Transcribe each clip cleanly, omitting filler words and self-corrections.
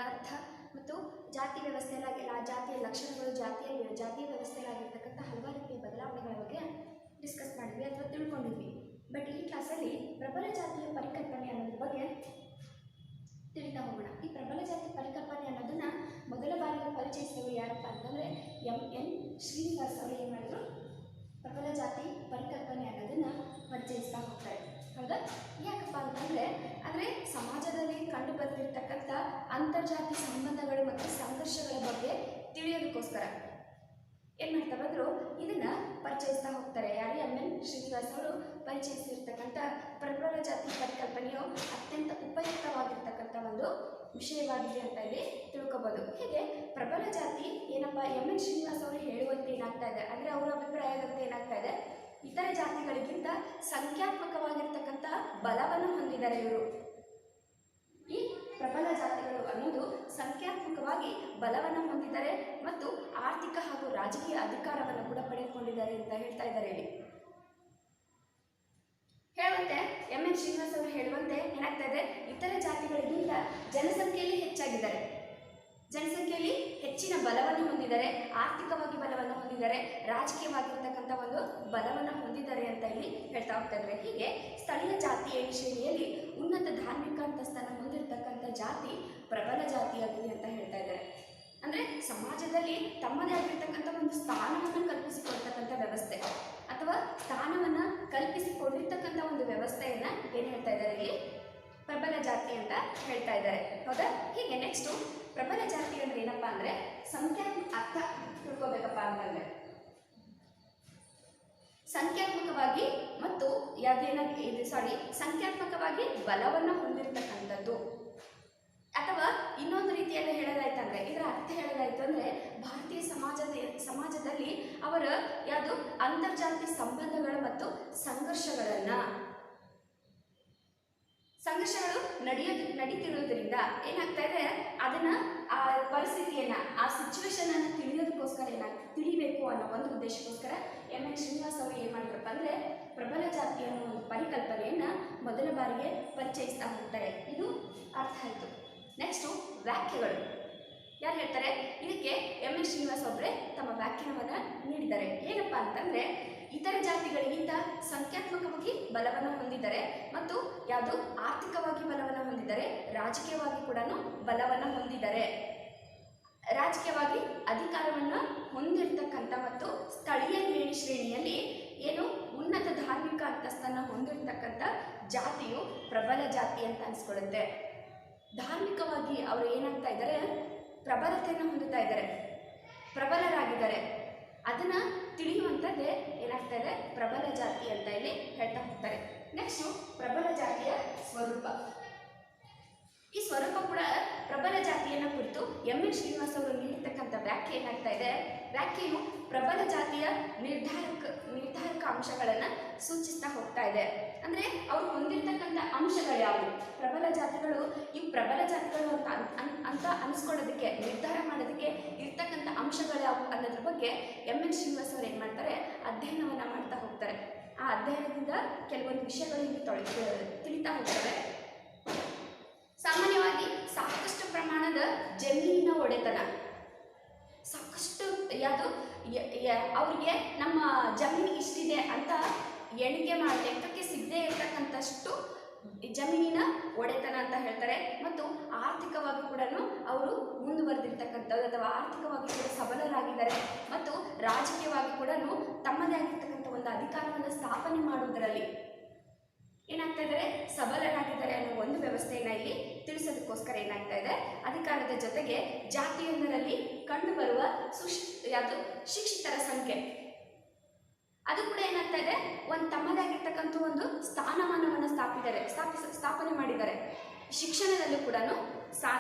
ಅರ್ಥ ಮತ್ತು ಜಾತಿ ವ್ಯವಸ್ಥೆಯಲ್ಲಿ ಜಾತಿಯ ಲಕ್ಷಣಗಳು, ಜಾತಿಯ ವ್ಯವಸ್ಥೆಯಲ್ಲಾಗಿರ್ತಕ್ಕಂಥ ಹಲವಾರು ರೀತಿಯ ಬದಲಾವಣೆಗಳ ಬಗ್ಗೆ ಡಿಸ್ಕಸ್ ಮಾಡಿದ್ವಿ ಅಥವಾ ತಿಳ್ಕೊಂಡಿದ್ವಿ. ಬಟ್ ಈ ಕ್ಲಾಸಲ್ಲಿ ಪ್ರಬಲ ಜಾತಿಯ ಪರಿಕಲ್ಪನೆ ಅನ್ನೋದ್ರ ಬಗ್ಗೆ ತಿಳಿತಾ ಹೋಗೋಣ. ಈ ಪ್ರಬಲ ಜಾತಿ ಪರಿಕಲ್ಪನೆ ಅನ್ನೋದನ್ನ ಮೊದಲ ಬಾರಿಗೆ ಪರಿಚಯಿಸಿದವರು ಯಾರಪ್ಪ ಅಂತಂದರೆ ಎಂ ಶ್ರೀನಿವಾಸ್ ಅವರು ಏನು ಮಾಡಿದ್ರು, ಪ್ರಬಲ ಜಾತಿ ಪರಿಕಲ್ಪನೆ ಅನ್ನೋದನ್ನ ಪರಿಚಯಿಸ್ತಾ ಹೋಗ್ತಾರೆ. ಹೌದಾ? ಯಾಕಪ್ಪ ಅಂತಂದರೆ ಸಮಾಜದಲ್ಲಿ ಕಂಡು ಬರ್ತಿರ್ತಕ್ಕಂಥ ಅಂತರ್ಜಾತಿ ಸಂಬಂಧಗಳು ಮತ್ತು ಸಂಘರ್ಷಗಳ ಬಗ್ಗೆ ತಿಳಿಯೋದಕ್ಕೋಸ್ಕರ ಏನು ಮಾಡ್ತಾ ಬಂದರು, ಇದನ್ನು ಪರಿಚಯಿಸ್ತಾ ಹೋಗ್ತಾರೆ. ಯಾರು? ಎಂ ಶ್ರೀನಿವಾಸ್ ಅವರು ಪರಿಚಯಿಸಿರ್ತಕ್ಕಂಥ ಪ್ರಬಲ ಜಾತಿ ಪರಿಕಲ್ಪನೆಯು ಅತ್ಯಂತ ಉಪಯುಕ್ತವಾಗಿರ್ತಕ್ಕಂಥ ಒಂದು ವಿಷಯವಾಗಿದೆ ಅಂತ ಇಲ್ಲಿ ತಿಳ್ಕೊಬೋದು. ಹೀಗೆ ಪ್ರಬಲ ಜಾತಿ ಏನಪ್ಪ ಎಂ ಶ್ರೀನಿವಾಸ್ ಅವರು ಹೇಳುವಂತೆ ಏನಾಗ್ತಾ ಇದೆ ಅಂದರೆ ಅವರ ಅಭಿಪ್ರಾಯದಂತೆ ಏನಾಗ್ತಾ ಇದೆ, ಇತರೆ ಜಾತಿಗಳಿಗಿಂತ ಸಂಖ್ಯಾತ್ಮಕವಾಗಿರ್ತಕ್ಕಂಥ ಬಲವನ್ನು ಹೊಂದಿದ್ದಾರೆ ಇವರು. ಈ ಪ್ರಬಲ ಜಾತಿಗಳು ಅನ್ನೋದು ಸಂಖ್ಯಾತ್ಮಕವಾಗಿ ಬಲವನ್ನು ಹೊಂದಿದ್ದಾರೆ ಮತ್ತು ಆರ್ಥಿಕ ಹಾಗೂ ರಾಜಕೀಯ ಅಧಿಕಾರವನ್ನು ಕೂಡ ಪಡೆದುಕೊಂಡಿದ್ದಾರೆ ಅಂತ ಹೇಳ್ತಾ ಇದ್ದಾರೆ ಇಲ್ಲಿ. ಹೇಳುವಂತೆ ಎಂ ಶ್ರೀನಿವಾಸ್ ಅವರು ಹೇಳುವಂತೆ ಏನಾಗ್ತಾ ಇದೆ, ಇತರ ಜಾತಿಗಳಿಗಿಂತ ಜನಸಂಖ್ಯೆಯಲ್ಲಿ ಹೆಚ್ಚಾಗಿದ್ದಾರೆ, ಜನಸಂಖ್ಯೆಯಲ್ಲಿ ಹೆಚ್ಚಿನ ಬಲವನ್ನು ಹೊಂದಿದ್ದಾರೆ, ಆರ್ಥಿಕವಾಗಿ ಬಲವನ್ನು ಹೊಂದಿದ್ದಾರೆ, ರಾಜಕೀಯವಾಗಿರ್ತಕ್ಕಂಥ ಒಂದು ಬಲವನ್ನು ಹೊಂದಿದ್ದಾರೆ ಅಂತ ಇಲ್ಲಿ ಹೇಳ್ತಾ ಹೋಗ್ತಾ ಇದ್ದಾರೆ. ಹೀಗೆ ಸ್ಥಳೀಯ ಜಾತಿಯ ಶ್ರೇಣಿಯಲ್ಲಿ ಉನ್ನತ ಧಾರ್ಮಿಕ ಅಂತಸ್ತನ್ನು ಹೊಂದಿರತಕ್ಕಂಥ ಜಾತಿ ಪ್ರಬಲ ಜಾತಿಯಾಗಿದೆ ಅಂತ ಹೇಳ್ತಾ ಇದ್ದಾರೆ. ಅಂದರೆ ಸಮಾಜದಲ್ಲಿ ತಮ್ಮದೇ ಆಗಿರ್ತಕ್ಕಂಥ ಒಂದು ಸ್ಥಾನವನ್ನು ಕಲ್ಪಿಸಿಕೊಳ್ತಕ್ಕಂಥ ವ್ಯವಸ್ಥೆ ಅಥವಾ ಸ್ಥಾನವನ್ನು ಕಲ್ಪಿಸಿಕೊಂಡಿರ್ತಕ್ಕಂಥ ಒಂದು ವ್ಯವಸ್ಥೆಯನ್ನು ಏನು ಹೇಳ್ತಾ ಇದ್ದಾರೆ ಇಲ್ಲಿ, ಪ್ರಬಲ ಜಾತಿ ಅಂತ ಹೇಳ್ತಾ ಇದ್ದಾರೆ. ಹೌದಾ? ಹೀಗೆ ನೆಕ್ಸ್ಟು ಪ್ರಬಲ ಜಾತಿ ಅಂದರೆ ಏನಪ್ಪ ಅಂದರೆ ಸಂಖ್ಯಾತ್ಮಕ ಅರ್ಥ ತಿಳ್ಕೋಬೇಕಪ್ಪ ಅಂತಂದರೆ ಸಂಖ್ಯಾತ್ಮಕವಾಗಿ ಮತ್ತು ಸಂಖ್ಯಾತ್ಮಕವಾಗಿ ಬಲವನ್ನು ಹೊಂದಿರತಕ್ಕಂಥದ್ದು. ಅಥವಾ ಇನ್ನೊಂದು ರೀತಿಯಲ್ಲಿ ಹೇಳೋದಾಯ್ತಂದರೆ, ಇದರ ಅರ್ಥ ಹೇಳೋದಾಯ್ತು ಅಂದರೆ ಭಾರತೀಯ ಸಮಾಜದಲ್ಲಿ ಅವರ ಯಾವುದು ಅಂತರ್ಜಾತಿ ಸಂಬಂಧಗಳು ಮತ್ತು ಸಂಘರ್ಷಗಳು ನಡೀತಿರೋದ್ರಿಂದ ಏನಾಗ್ತಾ ಇದೆ, ಅದನ್ನು ಆ ಪರಿಸ್ಥಿತಿಯನ್ನು ಆ ಸಿಚುವೇಶನನ್ನು ತಿಳಿಯೋದಕ್ಕೋಸ್ಕರ ತಿಳಿಬೇಕು ಅನ್ನೋ ಒಂದು ಉದ್ದೇಶಕ್ಕೋಸ್ಕರ ಎಂ ಶ್ರೀನಿವಾಸ್ ಅವರು ಏನು ಮಾಡಿದ್ರಪ್ಪ ಅಂದರೆ ಪ್ರಬಲ ಜಾತಿ ಅನ್ನೋ ಒಂದು ಪರಿಕಲ್ಪನೆಯನ್ನು ಮೊದಲ ಬಾರಿಗೆ ಪರಿಚಯಿಸ್ತಾ ಹೋಗ್ತಾರೆ. ಇದು ಅರ್ಥ ಆಯಿತು. ನೆಕ್ಸ್ಟು ವ್ಯಾಖ್ಯೆಗಳು. ಯಾರು ಹೇಳ್ತಾರೆ ಇದಕ್ಕೆ? ಎಂ ಶ್ರೀನಿವಾಸ್ ಅವರೇ ತಮ್ಮ ವ್ಯಾಖ್ಯಾನವನ್ನು ನೀಡಿದ್ದಾರೆ. ಏನಪ್ಪ ಅಂತಂದರೆ ಇತರ ಜಾತಿಗಳಿಗಿಂತ ಸಂಖ್ಯಾತ್ಮಕವಾಗಿ ಬಲವನ್ನು ಹೊಂದಿದ್ದಾರೆ ಮತ್ತು ಯಾವುದು ಆರ್ಥಿಕವಾಗಿ ಬಲವನ್ನು ಹೊಂದಿದ್ದಾರೆ, ರಾಜಕೀಯವಾಗಿ ಕೂಡ ಬಲವನ್ನು ಹೊಂದಿದ್ದಾರೆ, ರಾಜಕೀಯವಾಗಿ ಅಧಿಕಾರವನ್ನು ಹೊಂದಿರತಕ್ಕಂಥ ಮತ್ತು ಸ್ಥಳೀಯ ಶ್ರೇಣಿಯಲ್ಲಿ ಏನು ಉನ್ನತ ಧಾರ್ಮಿಕ ಅಂತಸ್ತನ್ನು ಹೊಂದಿರತಕ್ಕಂಥ ಜಾತಿಯು ಪ್ರಬಲ ಜಾತಿ ಅಂತ ಅನಿಸ್ಕೊಳ್ಳುತ್ತೆ. ಧಾರ್ಮಿಕವಾಗಿ ಅವರು ಏನಾಗ್ತಾ ಇದ್ದಾರೆ, ಪ್ರಬಲತೆಯನ್ನು ಹೊಂದುತ್ತಾ ಇದ್ದಾರೆ, ಪ್ರಬಲರಾಗಿದ್ದಾರೆ. ಅದನ್ನು ತಿಳಿಯುವಂಥದ್ದೇ ಏನಾಗ್ತಾ ಇದೆ, ಪ್ರಬಲ ಜಾತಿ ಅಂತ ಇಲ್ಲಿ ಹೇಳ್ತಾ ಹೋಗ್ತಾರೆ. ನೆಕ್ಸ್ಟು ಪ್ರಬಲ ಜಾತಿಯ ಸ್ವರೂಪ. ಈ ಸ್ವರೂಪ ಕೂಡ ಪ್ರಬಲ ಜಾತಿಯನ್ನು ಕುರಿತು ಎಂ ಶ್ರೀನಿವಾಸ್ ಅವರು ನೀಡಿರ್ತಕ್ಕಂಥ ವ್ಯಾಖ್ಯೆ ಏನಾಗ್ತಾ ಇದೆ, ವ್ಯಾಖ್ಯೆಯು ಪ್ರಬಲ ಜಾತಿಯ ನಿರ್ಧಾರಕ ಅಂಶಗಳನ್ನು ಸೂಚಿಸ್ತಾ ಹೋಗ್ತಾ ಇದೆ. ಅಂದರೆ ಅವರು ಹೊಂದಿರತಕ್ಕಂಥ ಅಂಶಗಳು ಯಾವುವು, ಪ್ರಬಲ ಜಾತಿಗಳು ಅಂತ ಅನಿಸ್ಕೊಳ್ಳೋದಕ್ಕೆ, ನಿರ್ಧಾರ ಮಾಡೋದಕ್ಕೆ ಇರ್ತಕ್ಕಂಥ ಅಂಶಗಳು ಯಾವುವು ಅನ್ನೋದ್ರ ಬಗ್ಗೆ ಎಂ ಶ್ರೀನಿವಾಸ್ ಅವರು ಏನು ಮಾಡ್ತಾರೆ, ಅಧ್ಯಯನವನ್ನು ಮಾಡ್ತಾ ಹೋಗ್ತಾರೆ. ಆ ಅಧ್ಯಯನದಿಂದ ಕೆಲವೊಂದು ವಿಷಯಗಳು ಇಲ್ಲಿ ತಿಳಿತಾ ಹೋಗ್ತವೆ. ಸಾಮಾನ್ಯವಾಗಿ ಸಾಕಷ್ಟು ಪ್ರಮಾಣದ ಜಮೀನಿನ ಒಡೆತನ, ಸಾಕಷ್ಟು ಅವರಿಗೆ ನಮ್ಮ ಜಮೀನು ಇಷ್ಟಿದೆ ಅಂತ ಲೆಕ್ಕಕ್ಕೆ ಸಿಗದೇ ಇರತಕ್ಕಂಥಷ್ಟು ಜಮೀನಿನ ಒಡೆತನ ಅಂತ ಹೇಳ್ತಾರೆ. ಮತ್ತು ಆರ್ಥಿಕವಾಗಿ ಕೂಡ ಅವರು ಮುಂದುವರೆದಿರ್ತಕ್ಕಂಥದ್ದು ಅಥವಾ ಆರ್ಥಿಕವಾಗಿ ಕೂಡ ಸಬಲರಾಗಿದ್ದಾರೆ ಮತ್ತು ರಾಜಕೀಯವಾಗಿ ಕೂಡ ತಮ್ಮದೇ ಆಗಿರ್ತಕ್ಕಂಥ ಒಂದು ಅಧಿಕಾರವನ್ನು ಸ್ಥಾಪನೆ ಮಾಡುವುದರಲ್ಲಿ ಏನಾಗ್ತಾ ಇದ್ದಾರೆ, ಸಬಲರಾಗಿದ್ದಾರೆ ಅನ್ನೋ ಒಂದು ವ್ಯವಸ್ಥೆಯನ್ನು ಇಲ್ಲಿ ತಿಳಿಸೋದಕ್ಕೋಸ್ಕರ ಏನಾಗ್ತಾ ಇದೆ, ಅಧಿಕಾರದ ಜೊತೆಗೆ ಜಾತಿಯೊಂದರಲ್ಲಿ ಕಂಡುಬರುವ ಶಿಕ್ಷಿತರ ಸಂಖ್ಯೆ ಅದು ಕೂಡ ಏನಾಗ್ತಾ ಇದೆ, ತಮ್ಮದಾಗಿರ್ತಕ್ಕಂಥ ಒಂದು ಸ್ಥಾನಮಾನವನ್ನು ಸ್ಥಾಪನೆ ಮಾಡಿದ್ದಾರೆ. ಶಿಕ್ಷಣದಲ್ಲೂ ಕೂಡ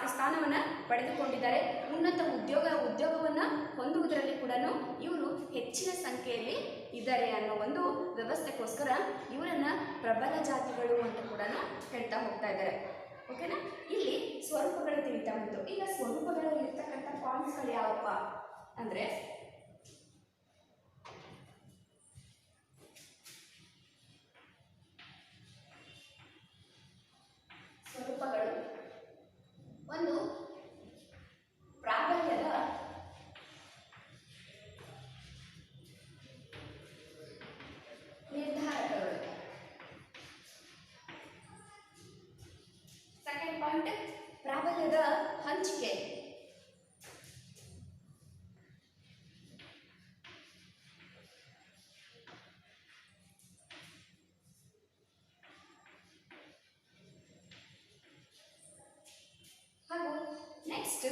ಸ್ಥಾನವನ್ನು ಪಡೆದುಕೊಂಡಿದ್ದಾರೆ. ಉನ್ನತ ಉದ್ಯೋಗವನ್ನು ಹೊಂದುವುದರಲ್ಲಿ ಕೂಡ ಇವರು ಹೆಚ್ಚಿನ ಸಂಖ್ಯೆಯಲ್ಲಿ ಇದ್ದಾರೆ ಅನ್ನೋ ಒಂದು ವ್ಯವಸ್ಥೆಗೋಸ್ಕರ ಇವರನ್ನು ಪ್ರಬಲ ಜಾತಿಗಳು ಅಂತ ಕೂಡ ಹೇಳ್ತಾ ಹೋಗ್ತಾ ಇದ್ದಾರೆ. ಓಕೆನಾ? ಇಲ್ಲಿ ಸ್ವರೂಪಗಳು ತಿಳಿತಾ ಬಂತು. ಈಗ ಸ್ವರೂಪಗಳಲ್ಲಿ ಇರ್ತಕ್ಕಂಥ ಪಾಯಿಂಟ್ಸ್ಗಳು ಯಾವಪ್ಪ ಅಂದರೆ, ಸ್ವರೂಪಗಳು ಒಂದು ನೆಕ್ಸ್ಟ್,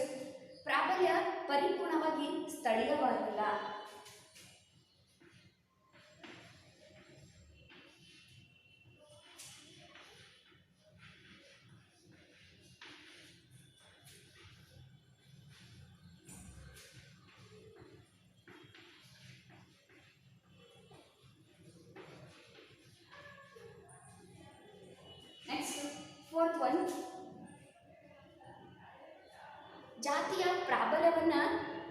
ಪ್ರಾಬಲ್ಯ ಪರಿಪೂರ್ಣವಾಗಿ ಸ್ಥಳೀಯವಾಗಿಲ್ಲ. ನೆಕ್ಸ್ಟ್, ಫೋರ್ತ್ ಒನ್, ಜಾತಿಯ ಪ್ರಾಬಲ್ಯವನ್ನ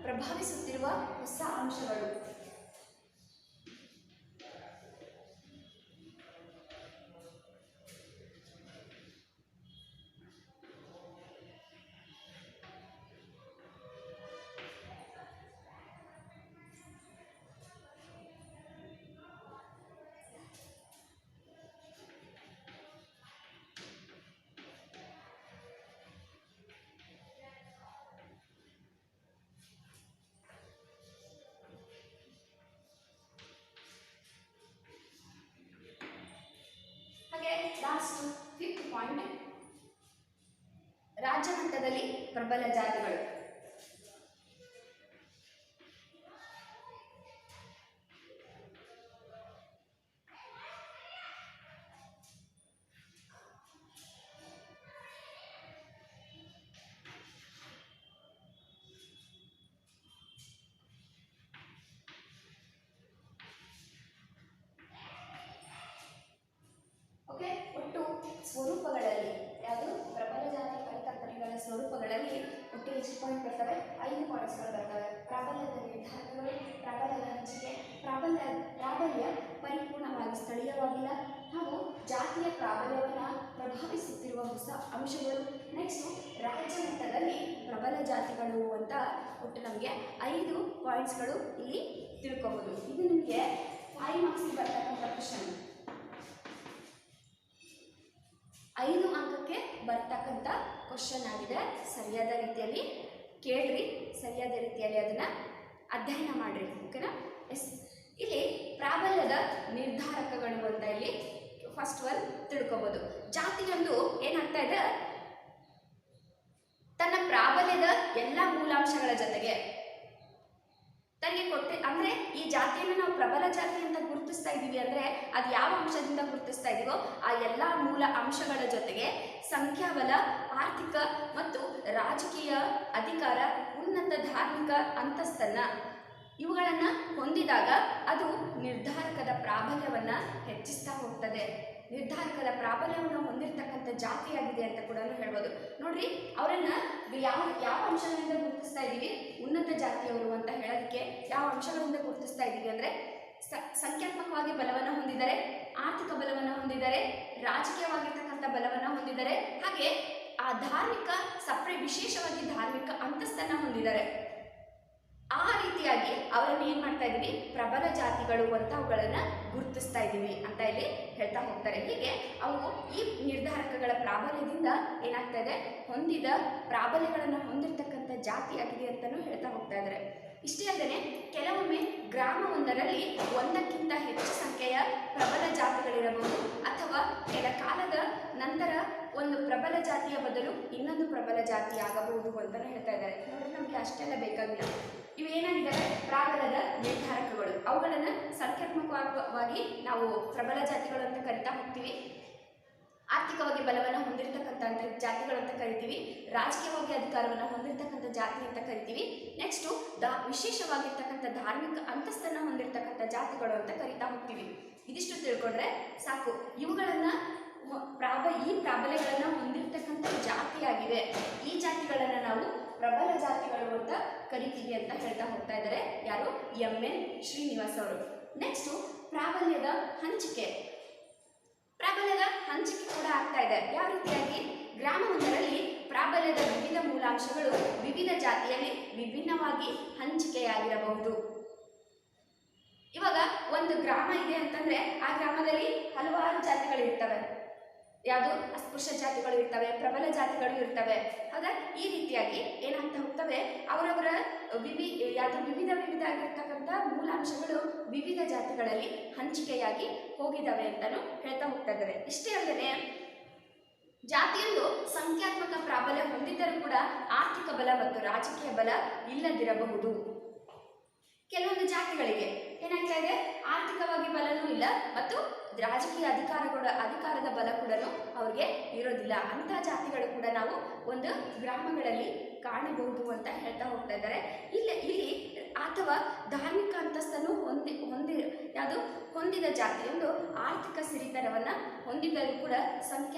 ಪ್ರಭಾವಿಸುತ್ತಿರುವ ಹೊಸ ಅಂಶಗಳು. ಲಾಸ್ಟ್ 5th ಪಾಯಿಂಟ್, ರಾಜ್ಯ ಮಟ್ಟದಲ್ಲಿ ಪ್ರಬಲ ಜಾತಿಗಳು. ಓಕೆ, ಒಟ್ಟು ಸ್ವರೂಪಗಳಲ್ಲಿ ಯಾವುದು ಪ್ರಬಲ ಜಾತಿ ಪರಿಕಲ್ಪನೆಗಳ ಸ್ವರೂಪಗಳಲ್ಲಿ ಒಟ್ಟು ಎಷ್ಟು ಪಾಯಿಂಟ್ ಬರ್ತವೆ? 5 ಪಾಯಿಂಟ್ಸ್ಗಳು ಬರ್ತವೆ. ಪ್ರಾಬಲ್ಯದ ನಿರ್ಧಾರಕಗಳು, ಪ್ರಾಬಲ್ಯದ ಹಂಚಿಕೆ, ಪ್ರಾಬಲ್ಯ ಪರಿಪೂರ್ಣವಾಗಿ ಸ್ಥಳೀಯವಾಗಿಲ್ಲ, ಹಾಗೂ ಜಾತಿಯ ಪ್ರಾಬಲ್ಯವನ್ನು ಪ್ರಭಾವಿಸುತ್ತಿರುವ ಹೊಸ ಅಂಶಗಳು. ನೆಕ್ಸ್ಟು, ರಾಜ್ಯ ಮಟ್ಟದಲ್ಲಿ ಪ್ರಬಲ ಜಾತಿಗಳು ಅಂತ ಒಟ್ಟು ನಮಗೆ 5 ಪಾಯಿಂಟ್ಸ್ಗಳು ಇಲ್ಲಿ ತಿಳ್ಕೊಬೋದು. ಇದು ನಿಮಗೆ 5 ಮಾರ್ಕ್ಸ್ಗೆ ಬರ್ತಕ್ಕಂಥ ಕ್ವಶನ್. 5 ಅಂಕಕ್ಕೆ ಬರ್ತಕ್ಕಂಥ ಕ್ವಶನ್ ಆಗಿದೆ. ಸರಿಯಾದ ರೀತಿಯಲ್ಲಿ ಕೇಳ್ರಿ, ಸರಿಯಾದ ರೀತಿಯಲ್ಲಿ ಅದನ್ನು ಅಧ್ಯಯನ ಮಾಡಿರಿ. ಓಕೆನಾ? ಎಸ್, ಇಲ್ಲಿ ಪ್ರಾಬಲ್ಯದ ನಿರ್ಧಾರಕಗಳು ಅಂತ ಇಲ್ಲಿ ಫಸ್ಟ್ ಒನ್ ತಿಳ್ಕೊಬೋದು. ಜಾತಿಯೊಂದು ಏನಾಗ್ತಾ ಇದೆ, ತನ್ನ ಪ್ರಾಬಲ್ಯದ ಎಲ್ಲ ಮೂಲಾಂಶಗಳ ಜೊತೆಗೆ ತನಗೆ ಅಂದರೆ ಈ ಜಾತಿಯನ್ನು ನಾವು ಪ್ರಬಲ ಜಾತಿ ಅಂತ ಗುರುತಿಸ್ತಾ ಇದ್ದೀವಿ ಅಂದರೆ ಅದು ಯಾವ ಅಂಶದಿಂದ ಗುರುತಿಸ್ತಾ ಇದ್ದೀವೋ ಆ ಎಲ್ಲ ಮೂಲ ಅಂಶಗಳ ಜೊತೆಗೆ ಸಂಖ್ಯಾಬಲ, ಆರ್ಥಿಕ ಮತ್ತು ರಾಜಕೀಯ ಅಧಿಕಾರ, ಉನ್ನತ ಧಾರ್ಮಿಕ ಅಂತಸ್ತನ್ನು ಇವುಗಳನ್ನು ಹೊಂದಿದಾಗ ಅದು ನಿರ್ಧಾರಕದ ಪ್ರಾಬಲ್ಯವನ್ನು ಹೆಚ್ಚಿಸ್ತಾ ಹೋಗ್ತದೆ. ನಿರ್ಧಾರಕದ ಪ್ರಾಬಲ್ಯವನ್ನು ಹೊಂದಿರತಕ್ಕಂಥ ಜಾತಿಯಾಗಿದೆ ಅಂತ ಕೂಡ ಹೇಳ್ಬೋದು. ನೋಡ್ರಿ, ಅವರನ್ನ ಯಾವ ಅಂಶಗಳಿಂದ ಗುರುತಿಸ್ತಾ ಇದ್ದೀವಿ? ಉನ್ನತ ಜಾತಿಯವರು ಅಂತ ಹೇಳೋದಕ್ಕೆ ಯಾವ ಅಂಶಗಳಿಂದ ಗುರುತಿಸ್ತಾ ಇದ್ದೀವಿ ಅಂದರೆ ಸಂಖ್ಯಾತ್ಮಕವಾಗಿ ಬಲವನ್ನು ಹೊಂದಿದ್ದಾರೆ, ಆರ್ಥಿಕ ಬಲವನ್ನು ಹೊಂದಿದ್ದಾರೆ, ರಾಜಕೀಯವಾಗಿರ್ತಕ್ಕಂಥ ಬಲವನ್ನು ಹೊಂದಿದ್ದಾರೆ, ಹಾಗೆ ಆ ಧಾರ್ಮಿಕ ವಿಶೇಷವಾಗಿ ಧಾರ್ಮಿಕ ಅಂತಸ್ತನ್ನು ಹೊಂದಿದ್ದಾರೆ. ಆ ರೀತಿಯಾಗಿ ಅವರನ್ನು ಏನು ಮಾಡ್ತಾ ಇದ್ದೀವಿ? ಪ್ರಬಲ ಜಾತಿಗಳು ಅಂತ ಅವುಗಳನ್ನು ಗುರುತಿಸ್ತಾ ಇದ್ದೀವಿ ಅಂತ ಇಲ್ಲಿ ಹೇಳ್ತಾ ಹೋಗ್ತಾರೆ. ಹೀಗೆ ಅವು ಈ ನಿರ್ಧಾರಕಗಳ ಪ್ರಾಬಲ್ಯದಿಂದ ಏನಾಗ್ತಾ ಇದೆ, ಹೊಂದಿದ ಪ್ರಾಬಲ್ಯಗಳನ್ನು ಹೊಂದಿರತಕ್ಕಂಥ ಜಾತಿಯಾಗಿದೆ ಅಂತಲೂ ಹೇಳ್ತಾ ಹೋಗ್ತಾ ಇದ್ದಾರೆ. ಇಷ್ಟೇ ಅಲ್ಲದೆ ಕೆಲವೊಮ್ಮೆ ಗ್ರಾಮವೊಂದರಲ್ಲಿ ಒಂದಕ್ಕಿಂತ ಹೆಚ್ಚು ಸಂಖ್ಯೆಯ ಪ್ರಬಲ ಜಾತಿಗಳಿರಬಹುದು, ಅಥವಾ ಕೆಲ ಕಾಲದ ನಂತರ ಒಂದು ಪ್ರಬಲ ಜಾತಿಯ ಬದಲು ಇನ್ನೊಂದು ಪ್ರಬಲ ಜಾತಿ ಆಗಬಹುದು ಅಂತಲೂ ಹೇಳ್ತಾ ಇದ್ದಾರೆ. ನೋಡಿ, ನಮಗೆ ಅಷ್ಟೆಲ್ಲ ಬೇಕಾಗಿಲ್ಲ. ಇವೇನಾಗಿದ್ದಾರೆ? ಪ್ರಾಬಲ್ಯದ ನಿರ್ಧಾರಕಗಳು. ಅವುಗಳನ್ನು ಸಂಖ್ಯಾತ್ಮಕವಾಗಿ ನಾವು ಪ್ರಬಲ ಜಾತಿಗಳು ಅಂತ ಕರಿತಾ ಹೋಗ್ತೀವಿ, ಆರ್ಥಿಕವಾಗಿ ಬಲವನ್ನು ಹೊಂದಿರತಕ್ಕಂಥ ಜಾತಿಗಳು ಅಂತ ಕರಿತೀವಿ, ರಾಜಕೀಯವಾಗಿ ಅಧಿಕಾರವನ್ನು ಹೊಂದಿರತಕ್ಕಂಥ ಜಾತಿ ಅಂತ ಕರಿತೀವಿ. ನೆಕ್ಸ್ಟು ವಿಶೇಷವಾಗಿರ್ತಕ್ಕಂಥ ಧಾರ್ಮಿಕ ಅಂತಸ್ತನ್ನು ಹೊಂದಿರತಕ್ಕಂಥ ಜಾತಿಗಳು ಅಂತ ಕರಿತಾ ಹೋಗ್ತೀವಿ. ಇದಿಷ್ಟು ತಿಳ್ಕೊಂಡ್ರೆ ಸಾಕು. ಇವುಗಳನ್ನು ಈ ಪ್ರಾಬಲ್ಯಗಳನ್ನು ಹೊಂದಿರತಕ್ಕಂಥ ಜಾತಿಯಾಗಿದೆ. ಈ ಜಾತಿಗಳನ್ನು ನಾವು ಪ್ರಬಲ ಜಾತಿಗಳು ಅಂತ ಕರಿತೀವಿ ಅಂತ ಹೇಳ್ತಾ ಹೋಗ್ತಾ ಇದ್ದಾರೆ ಯಾರು? MN ಶ್ರೀನಿವಾಸ್ ಅವರು. ನೆಕ್ಸ್ಟು ಪ್ರಾಬಲ್ಯದ ಹಂಚಿಕೆ. ಪ್ರಾಬಲ್ಯದ ಹಂಚಿಕೆ ಕೂಡ ಆಗ್ತಾ ಇದೆ. ಯಾವ ರೀತಿಯಾಗಿ? ಗ್ರಾಮವೊಂದರಲ್ಲಿ ಪ್ರಾಬಲ್ಯದ ವಿವಿಧ ಮೂಲಾಂಶಗಳು ವಿವಿಧ ಜಾತಿಯಲ್ಲಿ ವಿಭಿನ್ನವಾಗಿ ಹಂಚಿಕೆಯಾಗಿರಬಹುದು. ಇವಾಗ ಒಂದು ಗ್ರಾಮ ಇದೆ ಅಂತಂದ್ರೆ ಆ ಗ್ರಾಮದಲ್ಲಿ ಹಲವಾರು ಜಾತಿಗಳು ಇರ್ತವೆ. ಯಾವುದು? ಅಸ್ಪೃಶ್ಯ ಜಾತಿಗಳು ಇರ್ತವೆ, ಪ್ರಬಲ ಜಾತಿಗಳು ಇರ್ತವೆ. ಹೌದಾ? ಈ ರೀತಿಯಾಗಿ ಏನಾಗ್ತಾ ಹೋಗ್ತವೆ, ಅವರವರ ವಿವಿಧ ಆಗಿರ್ತಕ್ಕಂಥ ಮೂಲಾಂಶಗಳು ವಿವಿಧ ಜಾತಿಗಳಲ್ಲಿ ಹಂಚಿಕೆಯಾಗಿ ಹೋಗಿದ್ದಾವೆ ಅಂತಲೂ ಹೇಳ್ತಾ ಹೋಗ್ತಾ ಇದ್ದಾರೆ. ಇಷ್ಟೇ ಅಲ್ಲದೆ ಜಾತಿಯೊಂದು ಸಂಖ್ಯಾತ್ಮಕ ಪ್ರಾಬಲ್ಯ ಹೊಂದಿದ್ದರೂ ಕೂಡ ಆರ್ಥಿಕ ಬಲ ಮತ್ತು ರಾಜಕೀಯ ಬಲ ಇಲ್ಲದಿರಬಹುದು. ಕೆಲವೊಂದು ಜಾತಿಗಳಿಗೆ ಏನಾಗ್ತಾ ಇದೆ, ಆರ್ಥಿಕವಾಗಿ ಬಲನೂ ಇಲ್ಲ ಮತ್ತು ರಾಜಕೀಯ ಅಧಿಕಾರದ ಬಲ ಕೂಡ ಅವ್ರಿಗೆ ಇರೋದಿಲ್ಲ. ಅಂತಹ ಜಾತಿಗಳು ಕೂಡ ನಾವು ಒಂದು ಗ್ರಾಮಗಳಲ್ಲಿ ಕಾಣಬಹುದು ಅಂತ ಹೇಳ್ತಾ ಹೋಗ್ತಾ ಇದ್ದಾರೆ. ಇಲ್ಲಿ ಅಥವಾ ಧಾರ್ಮಿಕ ಅಂತಸ್ತನ್ನು ಹೊಂದಿದ ಜಾತಿಯೊಂದು ಆರ್ಥಿಕ ಸಿರಿತನವನ್ನ ಹೊಂದಿದ್ದರೂ ಕೂಡ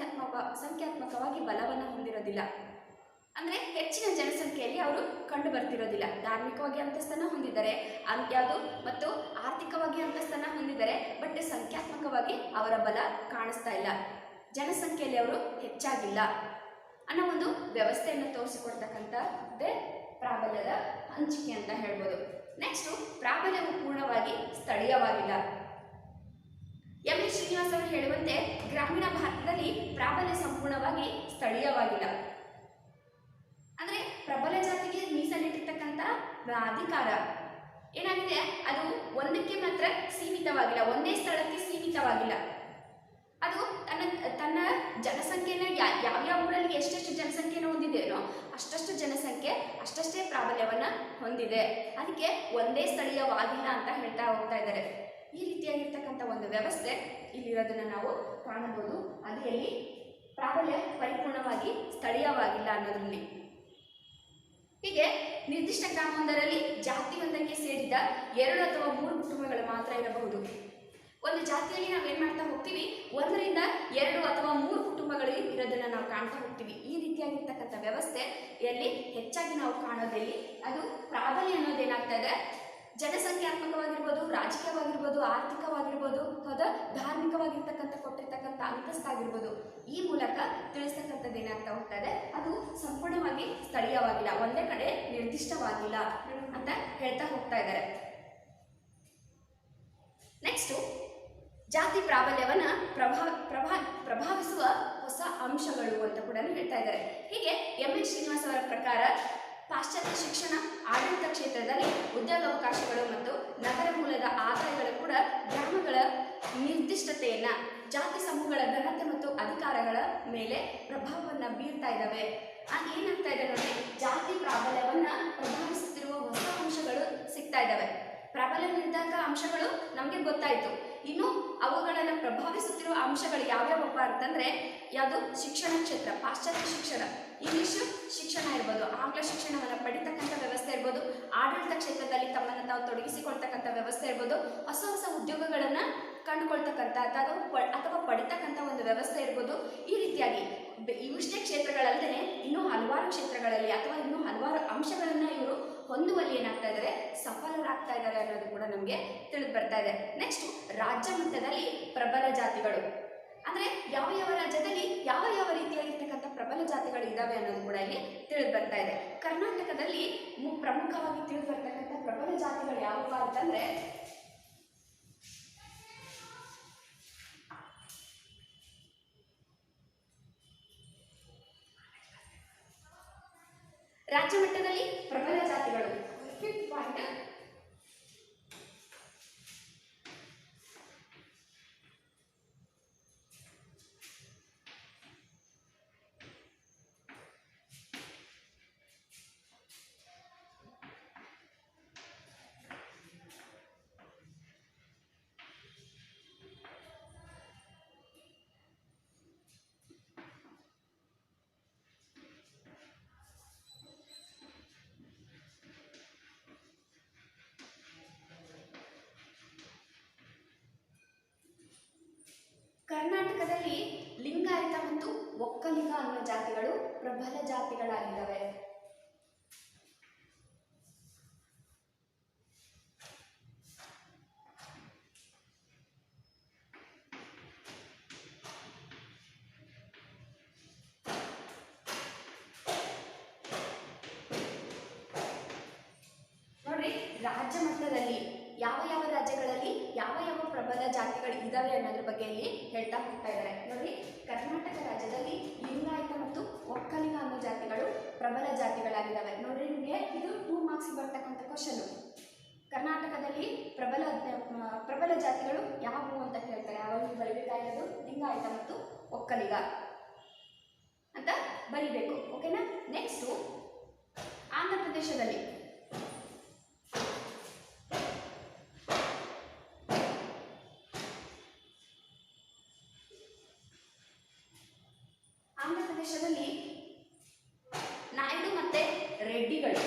ಸಂಖ್ಯಾತ್ಮಕವಾಗಿ ಬಲವನ್ನು ಹೊಂದಿರೋದಿಲ್ಲ. ಅಂದರೆ ಹೆಚ್ಚಿನ ಜನಸಂಖ್ಯೆಯಲ್ಲಿ ಅವರು ಕಂಡು ಬರ್ತಿರೋದಿಲ್ಲ. ಧಾರ್ಮಿಕವಾಗಿ ಅಂತಸ್ತನ್ನು ಹೊಂದಿದ್ದಾರೆ ಮತ್ತು ಆರ್ಥಿಕವಾಗಿ ಅಂತಸ್ತನ್ನು ಹೊಂದಿದ್ದಾರೆ, ಬಟ್ ಸಂಖ್ಯಾತ್ಮಕವಾಗಿ ಅವರ ಬಲ ಕಾಣಿಸ್ತಾ ಇಲ್ಲ. ಜನಸಂಖ್ಯೆಯಲ್ಲಿ ಅವರು ಹೆಚ್ಚಾಗಿಲ್ಲ ಅನ್ನೋ ಒಂದು ವ್ಯವಸ್ಥೆಯನ್ನು ತೋರಿಸಿಕೊಡ್ತಕ್ಕಂಥದ್ದೇ ಪ್ರಾಬಲ್ಯದ ಹಂಚಿಕೆ ಅಂತ ಹೇಳ್ಬೋದು. ನೆಕ್ಸ್ಟು, ಪ್ರಾಬಲ್ಯವು ಪೂರ್ಣವಾಗಿ ಸ್ಥಳೀಯವಾಗಿಲ್ಲ. ಎಂ.ಎಸ್. ಶ್ರೀನಿವಾಸ್ ಅವರು ಹೇಳುವಂತೆ ಗ್ರಾಮೀಣ ಭಾರತದಲ್ಲಿ ಪ್ರಾಬಲ್ಯ ಸಂಪೂರ್ಣವಾಗಿ ಸ್ಥಳೀಯವಾಗಿಲ್ಲ. ಅಂದರೆ ಪ್ರಬಲ ಜಾತಿಗೆ ಮೀಸಲಿಟ್ಟಿರ್ತಕ್ಕಂಥ ಅಧಿಕಾರ ಏನಾಗಿದೆ, ಅದು ಒಂದಕ್ಕೆ ಮಾತ್ರ ಸೀಮಿತವಾಗಿಲ್ಲ, ಒಂದೇ ಸ್ಥಳಕ್ಕೆ ಸೀಮಿತವಾಗಿಲ್ಲ. ಅದು ತನ್ನ ಜನಸಂಖ್ಯೆನ ಯಾವ್ಯಾವ ಊರಲ್ಲಿ ಎಷ್ಟೆಷ್ಟು ಜನಸಂಖ್ಯೆನ ಹೊಂದಿದೆಯೋ ಅಷ್ಟಷ್ಟೇ ಪ್ರಾಬಲ್ಯವನ್ನು ಹೊಂದಿದೆ. ಅದಕ್ಕೆ ಒಂದೇ ಸ್ಥಳೀಯವಾಗಿಲ್ಲ ಅಂತ ಹೇಳ್ತಾ ಹೋಗ್ತಾ ಇದ್ದಾರೆ. ಈ ರೀತಿಯಾಗಿರ್ತಕ್ಕಂಥ ಒಂದು ವ್ಯವಸ್ಥೆ ಇಲ್ಲಿರೋದನ್ನು ನಾವು ಕಾಣಬಹುದು. ಅದು ಎಲ್ಲಿ ಪ್ರಾಬಲ್ಯ ಪರಿಪೂರ್ಣವಾಗಿ ಸ್ಥಳೀಯವಾಗಿಲ್ಲ ಅನ್ನೋದ್ರಲ್ಲಿ. ಹೀಗೆ ನಿರ್ದಿಷ್ಟ ಗ್ರಾಮವೊಂದರಲ್ಲಿ ಜಾತಿಯೊಂದಕ್ಕೆ ಸೇರಿದ 2 ಅಥವಾ 3 ಕುಟುಂಬಗಳು ಮಾತ್ರ ಇರಬಹುದು. ಒಂದು ಜಾತಿಯಲ್ಲಿ ನಾವೇನು ಮಾಡ್ತಾ ಹೋಗ್ತೀವಿ, 1 ರಿಂದ 2 ಅಥವಾ 3 ಕುಟುಂಬಗಳು ಇರೋದನ್ನು ನಾವು ಕಾಣ್ತಾ ಹೋಗ್ತೀವಿ. ಈ ರೀತಿಯಾಗಿರ್ತಕ್ಕಂಥ ವ್ಯವಸ್ಥೆಯಲ್ಲಿ ಹೆಚ್ಚಾಗಿ ನಾವು ಕಾಣೋದಲ್ಲಿ ಅದು ಪ್ರಾಬಲ್ಯ ಅನ್ನೋದೇನಾಗ್ತಾ ಇದೆ, ಜನಸಂಖ್ಯಾತ್ಮಕವಾಗಿರ್ಬೋದು, ರಾಜಕೀಯವಾಗಿರ್ಬೋದು, ಆರ್ಥಿಕವಾಗಿರ್ಬೋದು, ಹೌದಾ, ಧಾರ್ಮಿಕವಾಗಿರ್ತಕ್ಕಂಥ ಕೊಟ್ಟಿರ್ತಕ್ಕಂಥ ಅಂತಸ್ತಾಗಿರ್ಬೋದು, ಈ ಮೂಲಕ ತಿಳಿಸ್ತಕ್ಕಂಥದ್ದು ಏನಾಗ್ತಾ ಹೋಗ್ತಾ ಇದೆ, ಅದು ಸಂಪೂರ್ಣವಾಗಿ ಸ್ಥಳೀಯವಾಗಿಲ್ಲ, ಒಂದೇ ಕಡೆ ನಿರ್ದಿಷ್ಟವಾಗಿಲ್ಲ ಅಂತ ಹೇಳ್ತಾ ಹೋಗ್ತಾ ಇದ್ದಾರೆ. ನೆಕ್ಸ್ಟು, ಜಾತಿ ಪ್ರಾಬಲ್ಯವನ್ನು ಪ್ರಭಾವಿಸುವ ಹೊಸ ಅಂಶಗಳು ಅಂತ ಕೂಡ ಹೇಳ್ತಾ ಇದ್ದಾರೆ. ಹೀಗೆ ಎಂ.ಎಸ್. ಶ್ರೀನಿವಾಸ್ ಅವರ ಪ್ರಕಾರ ಪಾಶ್ಚಾತ್ಯ ಶಿಕ್ಷಣ, ಆಡಳಿತ ಕ್ಷೇತ್ರದಲ್ಲಿ ಉದ್ಯೋಗಾವಕಾಶಗಳು ಮತ್ತು ನಗರ ಮೂಲದ ಆದಾಯಗಳು ಕೂಡ ಗ್ರಾಮಗಳ ನಿರ್ದಿಷ್ಟತೆಯನ್ನು, ಜಾತಿ ಸಮೂಹಗಳ ಘನತೆ ಮತ್ತು ಅಧಿಕಾರಗಳ ಮೇಲೆ ಪ್ರಭಾವವನ್ನು ಬೀರ್ತಾ ಇದ್ದಾವೆ. ಏನಾಗ್ತಾ ಇದೆ ನೋಡಿ, ಜಾತಿ ಪ್ರಾಬಲ್ಯವನ್ನು ಪ್ರಭಾವಿಸುತ್ತಿರುವ ಹೊಸ ಅಂಶಗಳು ಸಿಗ್ತಾ ಇದ್ದಾವೆ. ಪ್ರಾಬಲ್ಯ ನಿರ್ಧಾರಕ ಅಂಶಗಳು ನಮಗೆ ಗೊತ್ತಾಯಿತು. ಇನ್ನು ಅವುಗಳನ್ನು ಪ್ರಭಾವಿಸುತ್ತಿರುವ ಅಂಶಗಳು ಯಾವ್ಯಾವಪ್ಪ ಅಂತಂದರೆ, ಯಾವುದು, ಶಿಕ್ಷಣ ಕ್ಷೇತ್ರ, ಪಾಶ್ಚಾತ್ಯ ಶಿಕ್ಷಣ, ಇಂಗ್ಲಿಷ್ ಶಿಕ್ಷಣ ಇರ್ಬೋದು, ಆಂಗ್ಲ ಶಿಕ್ಷಣವನ್ನು ಪಡಿತಕ್ಕಂಥ ವ್ಯವಸ್ಥೆ ಇರ್ಬೋದು, ಆಡಳಿತ ಕ್ಷೇತ್ರದಲ್ಲಿ ತಮ್ಮನ್ನು ತಾವು ತೊಡಗಿಸಿಕೊಳ್ತಕ್ಕಂಥ ವ್ಯವಸ್ಥೆ ಇರ್ಬೋದು, ಹೊಸ ಹೊಸ ಉದ್ಯೋಗಗಳನ್ನು ಕಂಡುಕೊಳ್ತಕ್ಕಂಥ ಅಥವಾ ಪಡಿತಕ್ಕಂಥ ಒಂದು ವ್ಯವಸ್ಥೆ ಇರ್ಬೋದು. ಈ ರೀತಿಯಾಗಿ ಇವಿಷ್ಟೇ ಕ್ಷೇತ್ರಗಳಲ್ಲದೆ ಇನ್ನೂ ಹಲವಾರು ಕ್ಷೇತ್ರಗಳಲ್ಲಿ ಅಥವಾ ಇನ್ನೂ ಹಲವಾರು ಅಂಶಗಳನ್ನು ಇವರು ಹೊಂದುವಲ್ಲಿ ಏನಾಗ್ತಾ ಇದ್ದಾರೆ, ಸಫಲರಾಗ್ತಾ ಇದ್ದಾರೆ ಅನ್ನೋದು ಕೂಡ ನಮಗೆ ತಿಳಿದು ಬರ್ತಾ ಇದೆ. ನೆಕ್ಸ್ಟ್, ರಾಜ್ಯ ಮಟ್ಟದಲ್ಲಿ ಪ್ರಬಲ ಜಾತಿಗಳು ಅಂದರೆ ಯಾವ ಯಾವ ರಾಜ್ಯದಲ್ಲಿ ಯಾವ ಯಾವ ರೀತಿಯಾಗಿರ್ತಕ್ಕಂಥ ಪ್ರಬಲ ಜಾತಿಗಳು ಇದ್ದಾವೆ ಅನ್ನೋದು ಕೂಡ ಇಲ್ಲಿ ತಿಳಿದು ಬರ್ತಾ ಇದೆ. ಕರ್ನಾಟಕದಲ್ಲಿ ಪ್ರಮುಖವಾಗಿ ತಿಳಿದು ಬರ್ತಕ್ಕಂಥ ಪ್ರಬಲ ಜಾತಿಗಳು ಯಾವಪ್ಪ ಅಂತಂದರೆ, ರಾಜ್ಯ ಮಟ್ಟದಲ್ಲಿ ಪ್ರಬಲ ಜಾತಿಗಳು ಕರ್ನಾಟಕದಲ್ಲಿ ಲಿಂಗಾಯತ ಮತ್ತು ಒಕ್ಕಲಿಗ ಅನ್ನೋ ಜಾತಿಗಳು ಪ್ರಬಲ ಜಾತಿಗಳಾಗಿದ್ದಾವೆ. ನೋಡ್ರಿ, ರಾಜ್ಯ ಮಟ್ಟದಲ್ಲಿ ಯಾವ ಯಾವ ರಾಜ್ಯಗಳಲ್ಲಿ ಯಾವ ಯಾವ ಪ್ರಬಲ ಜಾತಿಗಳು ಇದ್ದಾವೆ ಅನ್ನೋದ್ರ ಬಗ್ಗೆ ಇಲ್ಲಿ ಹೇಳ್ತಾ ಹೋಗ್ತಾ ಇದ್ದಾರೆ. ನೋಡಿ, ಕರ್ನಾಟಕ ರಾಜ್ಯದಲ್ಲಿ ಲಿಂಗಾಯತ ಮತ್ತು ಒಕ್ಕಲಿಗ ಅನ್ನೋ ಜಾತಿಗಳು ಪ್ರಬಲ ಜಾತಿಗಳಾಗಿದ್ದಾವೆ. ನೋಡ್ರಿ, ನಿಮಗೆ ಇದು 2 ಮಾರ್ಕ್ಸ್ ಬರ್ತಕ್ಕಂಥ ಕ್ವಶನ್. ಕರ್ನಾಟಕದಲ್ಲಿ ಪ್ರಬಲ ಜಾತಿಗಳು ಯಾವುವು ಅಂತ ಕೇಳ್ತಾರೆ. ಅವಾಗ ಬರಬೇಕಾಗಿರೋದು ಲಿಂಗಾಯತ ಮತ್ತು ಒಕ್ಕಲಿಗ. ಅಂತ ಬರಿಬೇಕು. ಓಕೆನಾ. ನೆಕ್ಸ್ಟು ಆಂಧ್ರ ಪ್ರದೇಶದಲ್ಲಿ ನಾಯ್ಡು ಮತ್ತೆ ರೆಡ್ಡಿಗಳು,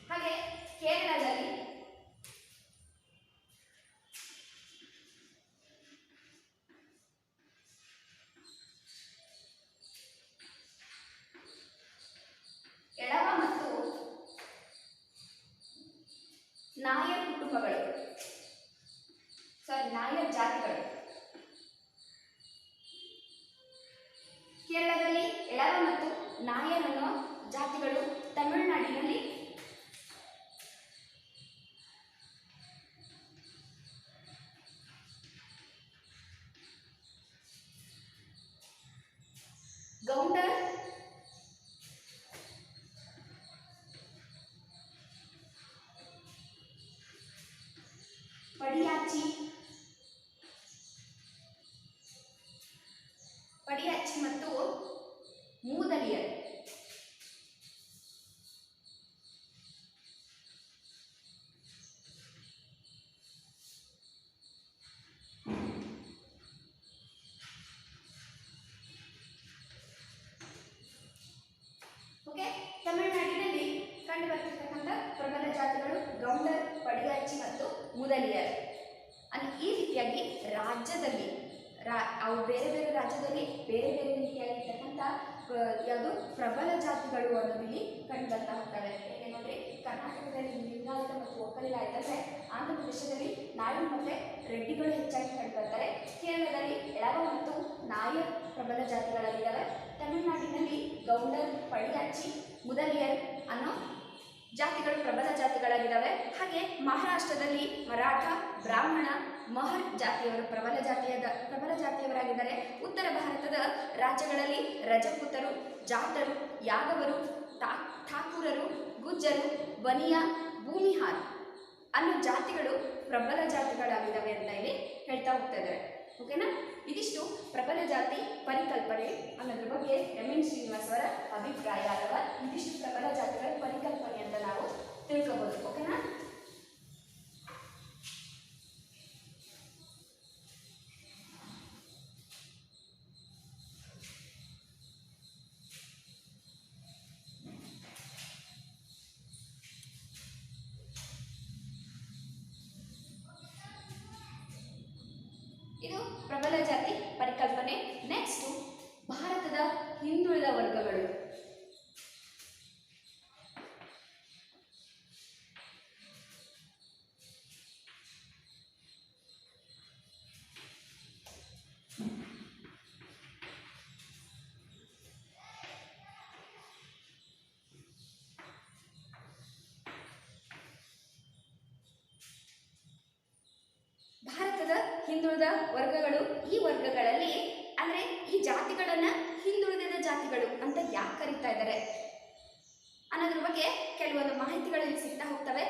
ಹಾಗೆ ಕೇರಳದಲ್ಲಿ ಎಳವ ಮತ್ತು ನಾಯರ್ ಕುಟುಂಬಗಳು, ನಾಯರ್ ಜಾತಿಗಳು. ಕೇರಳದಲ್ಲಿ ಎಳವ ಮತ್ತು ನಾಯರ್ ಅನ್ನೋ ಜಾತಿಗಳು, ತಮಿಳುನಾಡಿನಲ್ಲಿ ಗೌಂಡರ್, ಪಡಿಯಾಚಿ ಮತ್ತು ಮೂದಲಿಯರ್. ಓಕೆ, ತಮಿಳುನಾಡಿನಲ್ಲಿ ಕಂಡು ಬರ್ತಿರ್ತಕ್ಕಂಥ ಪ್ರಬಲ ಜಾತಿಗಳು ಗೌಂಡರ್, ಪಡಿಯಾಚಿ ಮತ್ತು ಮೂದಲಿಯರ್. ಈ ರೀತಿಯಾಗಿ ರಾಜ್ಯದಲ್ಲಿ ಅವು ಬೇರೆ ಬೇರೆ ರಾಜ್ಯದಲ್ಲಿ ಬೇರೆ ಬೇರೆ ರೀತಿಯಾಗಿರ್ತಕ್ಕಂಥ ಯಾವುದು ಪ್ರಬಲ ಜಾತಿಗಳು ಅನ್ನೋದಿಲ್ಲಿ ಕಂಡು ಬರ್ತಾ ಹೋಗ್ತವೆ. ಹೇಗೆ ನೋಡ್ರಿ, ಕರ್ನಾಟಕದಲ್ಲಿ ಲಿಂಗಾಯತ ಮತ್ತು ಒಕ್ಕಲಿಗ ಆಯ್ತಂದ್ರೆ ಆಂಧ್ರ ಪ್ರದೇಶದಲ್ಲಿ ನಾಯ್ಡು ಮತ್ತು ರೆಡ್ಡಿಗಳು ಹೆಚ್ಚಾಗಿ ಕಂಡು ಬರ್ತಾರೆ. ಕೇರಳದಲ್ಲಿ ಎಳವ ಮತ್ತು ನಾಯರ್ ಪ್ರಬಲ ಜಾತಿಗಳಾಗಿದ್ದಾವೆ. ತಮಿಳುನಾಡಿನಲ್ಲಿ ಗೌಂಡರ್, ಪಡಿಯಾಚಿ, ಮುದಲಿಯರ್ ಅನ್ನೋ ಜಾತಿಗಳು ಪ್ರಬಲ ಜಾತಿಗಳಾಗಿದ್ದಾವೆ. ಹಾಗೆ ಮಹಾರಾಷ್ಟ್ರದಲ್ಲಿ ಮರಾಠ, ಬ್ರಾಹ್ಮಣ, ಮಹರ್ ಜಾತಿಯವರು ಪ್ರಬಲ ಜಾತಿಯವರಾಗಿದ್ದಾರೆ. ಉತ್ತರ ಭಾರತದ ರಾಜ್ಯಗಳಲ್ಲಿ ರಜಪೂತರು, ಜಾಟರು, ಯಾದವರು, ಠಾಕೂರರು, ಗುಜ್ಜರು, ಬನಿಯಾ, ಭೂಮಿಹಾರ್ ಅನ್ನೋ ಜಾತಿಗಳು ಪ್ರಬಲ ಜಾತಿಗಳಾಗಿದ್ದಾವೆ ಅಂತ ಇಲ್ಲಿ ಹೇಳ್ತಾ ಹೋಗ್ತಾ ಇದ್ದಾರೆ. ಓಕೆನಾ. ಇದಿಷ್ಟು ಪ್ರಬಲ ಜಾತಿ ಪರಿಕಲ್ಪನೆ ಅನ್ನೋದ್ರ ಬಗ್ಗೆ ಎಂ.ಎನ್. ಶ್ರೀನಿವಾಸ್ ಅವರ ಅಭಿಪ್ರಾಯ ಅಲ್ಲವಾ. ಇದಿಷ್ಟು ಪ್ರಬಲ ಜಾತಿಗಳ ಪರಿಕಲ್ಪನೆ ಅಂತ ನಾವು ತಿಳ್ಕೋಬಹುದು. ಓಕೆನಾ. ಇದು ಪ್ರಬಲ ಜಾತಿ ಪರಿಕಲ್ಪನೆ. ನೆಕ್ಸ್ಟ್ ಭಾರತದ ಹಿಂದುಳಿದ ವರ್ಗಗಳು. ಭಾರತದ ಹಿಂದುಳಿದ ವರ್ಗಗಳು, ಈ ವರ್ಗಗಳಲ್ಲಿ ಅಂದರೆ ಈ ಜಾತಿಗಳನ್ನು ಹಿಂದುಳಿದ ಜಾತಿಗಳು ಅಂತ ಯಾಕೆ ಕರೀತಾ ಇದ್ದಾರೆ ಅನ್ನೋದ್ರ ಬಗ್ಗೆ ಕೆಲವೊಂದು ಮಾಹಿತಿಗಳಲ್ಲಿ ಸಿಗ್ತಾ ಹೋಗ್ತವೆ.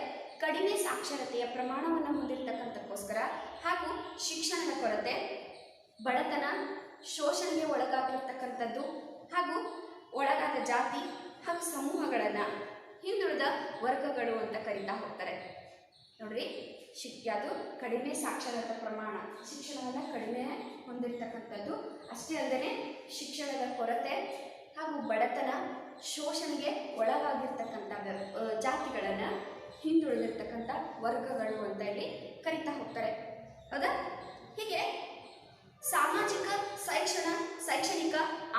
ಕಡಿಮೆ ಸಾಕ್ಷರತೆಯ ಪ್ರಮಾಣವನ್ನು ಹೊಂದಿರತಕ್ಕಂಥಕ್ಕೋಸ್ಕರ, ಹಾಗೂ ಶಿಕ್ಷಣದ ಕೊರತೆ, ಬಡತನ, ಶೋಷಣೆಗೆ ಒಳಗಾಗಿರ್ತಕ್ಕಂಥದ್ದು, ಹಾಗೂ ಒಳಗಾದ ಜಾತಿ ಹಾಗೂ ಸಮೂಹಗಳನ್ನು ಹಿಂದುಳಿದ ವರ್ಗಗಳು ಅಂತ ಕರೀತಾ ಹೋಗ್ತಾರೆ. ನೋಡ್ರಿ, ಯಾವುದು ಕಡಿಮೆ ಸಾಕ್ಷರತಾ ಪ್ರಮಾಣ, ಶಿಕ್ಷಣವನ್ನು ಕಡಿಮೆ ಹೊಂದಿರತಕ್ಕಂಥದ್ದು, ಅಷ್ಟೇ ಅಲ್ಲದೆ ಶಿಕ್ಷಣದ ಕೊರತೆ ಹಾಗೂ ಬಡತನ, ಶೋಷಣೆಗೆ ಒಳಗಾಗಿರ್ತಕ್ಕಂಥ ಜಾತಿಗಳನ್ನು ಹಿಂದುಳಿದಿರ್ತಕ್ಕಂಥ ವರ್ಗಗಳು ಅಂತ ಇಲ್ಲಿ ಕರೀತಾ ಹೋಗ್ತಾರೆ. ಹೌದಾ. ಹೀಗೆ ಸಾಮಾಜಿಕ, ಶೈಕ್ಷಣಿಕ,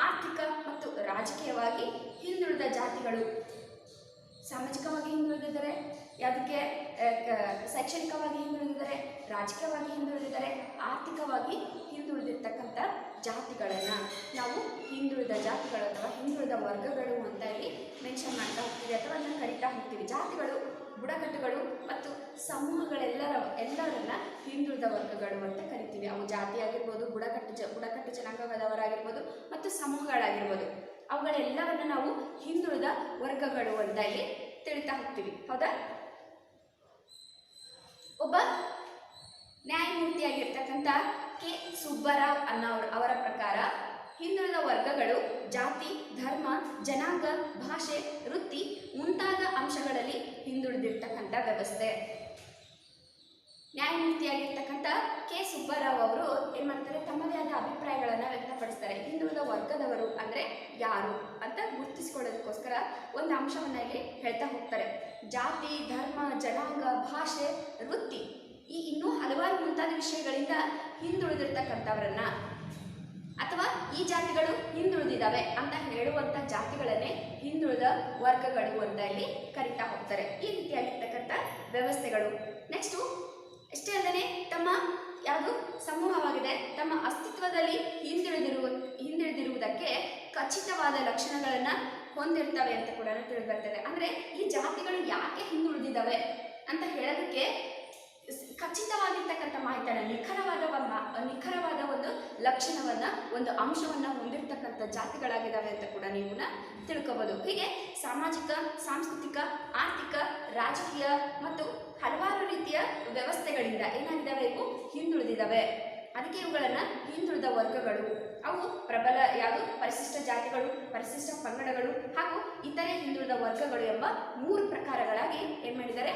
ಆರ್ಥಿಕ ಮತ್ತು ರಾಜಕೀಯವಾಗಿ ಹಿಂದುಳಿದ ಜಾತಿಗಳು ಸಾಮಾಜಿಕವಾಗಿ ಹಿಂದುಳಿದಿದ್ದಾರೆ, ಯಾವುದಕ್ಕೆ ಶೈಕ್ಷಣಿಕವಾಗಿ ಹಿಂದುಳಿದಿದ್ದಾರೆ, ರಾಜಕೀಯವಾಗಿ ಹಿಂದುಳಿದಿದ್ದಾರೆ, ಆರ್ಥಿಕವಾಗಿ ಹಿಂದುಳಿದಿರ್ತಕ್ಕಂಥ ಜಾತಿಗಳನ್ನು ನಾವು ಹಿಂದುಳಿದ ಜಾತಿಗಳು ಅಥವಾ ಹಿಂದುಳಿದ ವರ್ಗಗಳು ಅಂತ ಇಲ್ಲಿ ಮೆನ್ಷನ್ ಮಾಡ್ತಾ ಹೋಗ್ತೀವಿ ಅಥವಾ ಅದನ್ನು ಕರಿತಾ ಹೋಗ್ತೀವಿ. ಜಾತಿಗಳು, ಬುಡಕಟ್ಟುಗಳು ಮತ್ತು ಸಮೂಹಗಳೆಲ್ಲರನ್ನ ಹಿಂದುಳಿದ ವರ್ಗಗಳು ಅಂತ ಕರಿತೀವಿ. ಅವು ಜಾತಿ ಆಗಿರ್ಬೋದು, ಬುಡಕಟ್ಟು ಜನಾಂಗದವರಾಗಿರ್ಬೋದು ಮತ್ತು ಸಮೂಹಗಳಾಗಿರ್ಬೋದು, ಅವುಗಳೆಲ್ಲವನ್ನು ನಾವು ಹಿಂದುಳಿದ ವರ್ಗಗಳು ಅಂತ ಇಲ್ಲಿ ತಿಳಿತಾ ಹೋಗ್ತೀವಿ. ಹೌದಾ. ಒಬ್ಬ ನ್ಯಾಯಮೂರ್ತಿಯಾಗಿರ್ತಕ್ಕಂಥ ಕೆ ಸುಬ್ಬರಾವ್ ಅವರ ಪ್ರಕಾರ ಹಿಂದುಳಿದ ವರ್ಗಗಳು ಜಾತಿ, ಧರ್ಮ, ಜನಾಂಗ, ಭಾಷೆ, ವೃತ್ತಿ ಮುಂತಾದ ಅಂಶಗಳಲ್ಲಿ ಹಿಂದುಳಿದಿರ್ತಕ್ಕಂಥ ವ್ಯವಸ್ಥೆ. ನ್ಯಾಯಮೂರ್ತಿಯಾಗಿರ್ತಕ್ಕಂಥ ಕೆ ಸುಬ್ಬರಾವ್ ಅವರು ಏನು ಮಾಡ್ತಾರೆ, ತಮ್ಮದೇ ಆದ ಅಭಿಪ್ರಾಯಗಳನ್ನು ವ್ಯಕ್ತಪಡಿಸ್ತಾರೆ. ಹಿಂದುಳಿದ ವರ್ಗದವರು ಅಂದರೆ ಯಾರು ಅಂತ ಗುರುತಿಸಿಕೊಳ್ಳೋದಕ್ಕೋಸ್ಕರ ಒಂದು ಅಂಶವನ್ನು ಇಲ್ಲಿ ಹೇಳ್ತಾ ಹೋಗ್ತಾರೆ. ಜಾತಿ, ಧರ್ಮ, ಜನಾಂಗ, ಭಾಷೆ, ವೃತ್ತಿ ಈ ಇನ್ನೂ ಹಲವಾರು ಮುಂತಾದ ವಿಷಯಗಳಿಂದ ಹಿಂದುಳಿದಿರ್ತಕ್ಕಂಥವರನ್ನ ಅಥವಾ ಈ ಜಾತಿಗಳು ಹಿಂದುಳಿದಿದ್ದಾವೆ ಅಂತ ಹೇಳುವಂಥ ಜಾತಿಗಳನ್ನೇ ಹಿಂದುಳಿದ ವರ್ಗಗಳು ಅಂತ ಇಲ್ಲಿ ಕರಿತಾ ಹೋಗ್ತಾರೆ. ಈ ರೀತಿಯಾಗಿರ್ತಕ್ಕಂಥ ವ್ಯವಸ್ಥೆಗಳು. ನೆಕ್ಸ್ಟು ಅಷ್ಟೇ ಅಲ್ಲದೆ ತಮ್ಮ ಯಾವುದು ಸಮೂಹವಾಗಿದೆ, ತಮ್ಮ ಅಸ್ತಿತ್ವದಲ್ಲಿ ಹಿಂದುಳಿದಿರುವುದಕ್ಕೆ ಖಚಿತವಾದ ಲಕ್ಷಣಗಳನ್ನು ಹೊಂದಿರ್ತವೆ ಅಂತ ಕೂಡ ತಿಳಿದು ಬರ್ತದೆ. ಅಂದರೆ ಈ ಜಾತಿಗಳು ಯಾಕೆ ಹಿಂದುಳಿದಿದ್ದಾವೆ ಅಂತ ಹೇಳೋದಕ್ಕೆ ಖಚಿತವಾಗಿರ್ತಕ್ಕಂಥ ಮಾಹಿತಿಯನ್ನು, ನಿಖರವಾದ ಒಂದು ಲಕ್ಷಣವನ್ನು, ಒಂದು ಅಂಶವನ್ನು ಹೊಂದಿರತಕ್ಕಂಥ ಜಾತಿಗಳಾಗಿದ್ದಾವೆ ಅಂತ ಕೂಡ ನೀವು ತಿಳ್ಕೋಬಹುದು. ಹೀಗೆ ಸಾಮಾಜಿಕ, ಸಾಂಸ್ಕೃತಿಕ, ಆರ್ಥಿಕ, ರಾಜಕೀಯ ಮತ್ತು ಹಲವಾರು ರೀತಿಯ ವ್ಯವಸ್ಥೆಗಳಿಂದ ಏನಾಗಿದ್ದಾವೆ, ಇವು ಹಿಂದುಳಿದಿದ್ದಾವೆ. ಅದಕ್ಕೆ ಇವುಗಳನ್ನು ಹಿಂದುಳಿದ ವರ್ಗಗಳು, ಅವು ಪ್ರಬಲ ಯಾವುದು ಪರಿಶಿಷ್ಟ ಜಾತಿಗಳು, ಪರಿಶಿಷ್ಟ ಪಂಗಡಗಳು ಹಾಗೂ ಇತರೆ ಹಿಂದುಳಿದ ವರ್ಗಗಳು ಎಂಬ 3 ಪ್ರಕಾರಗಳಾಗಿ ಏನು ಮಾಡಿದ್ದಾರೆ,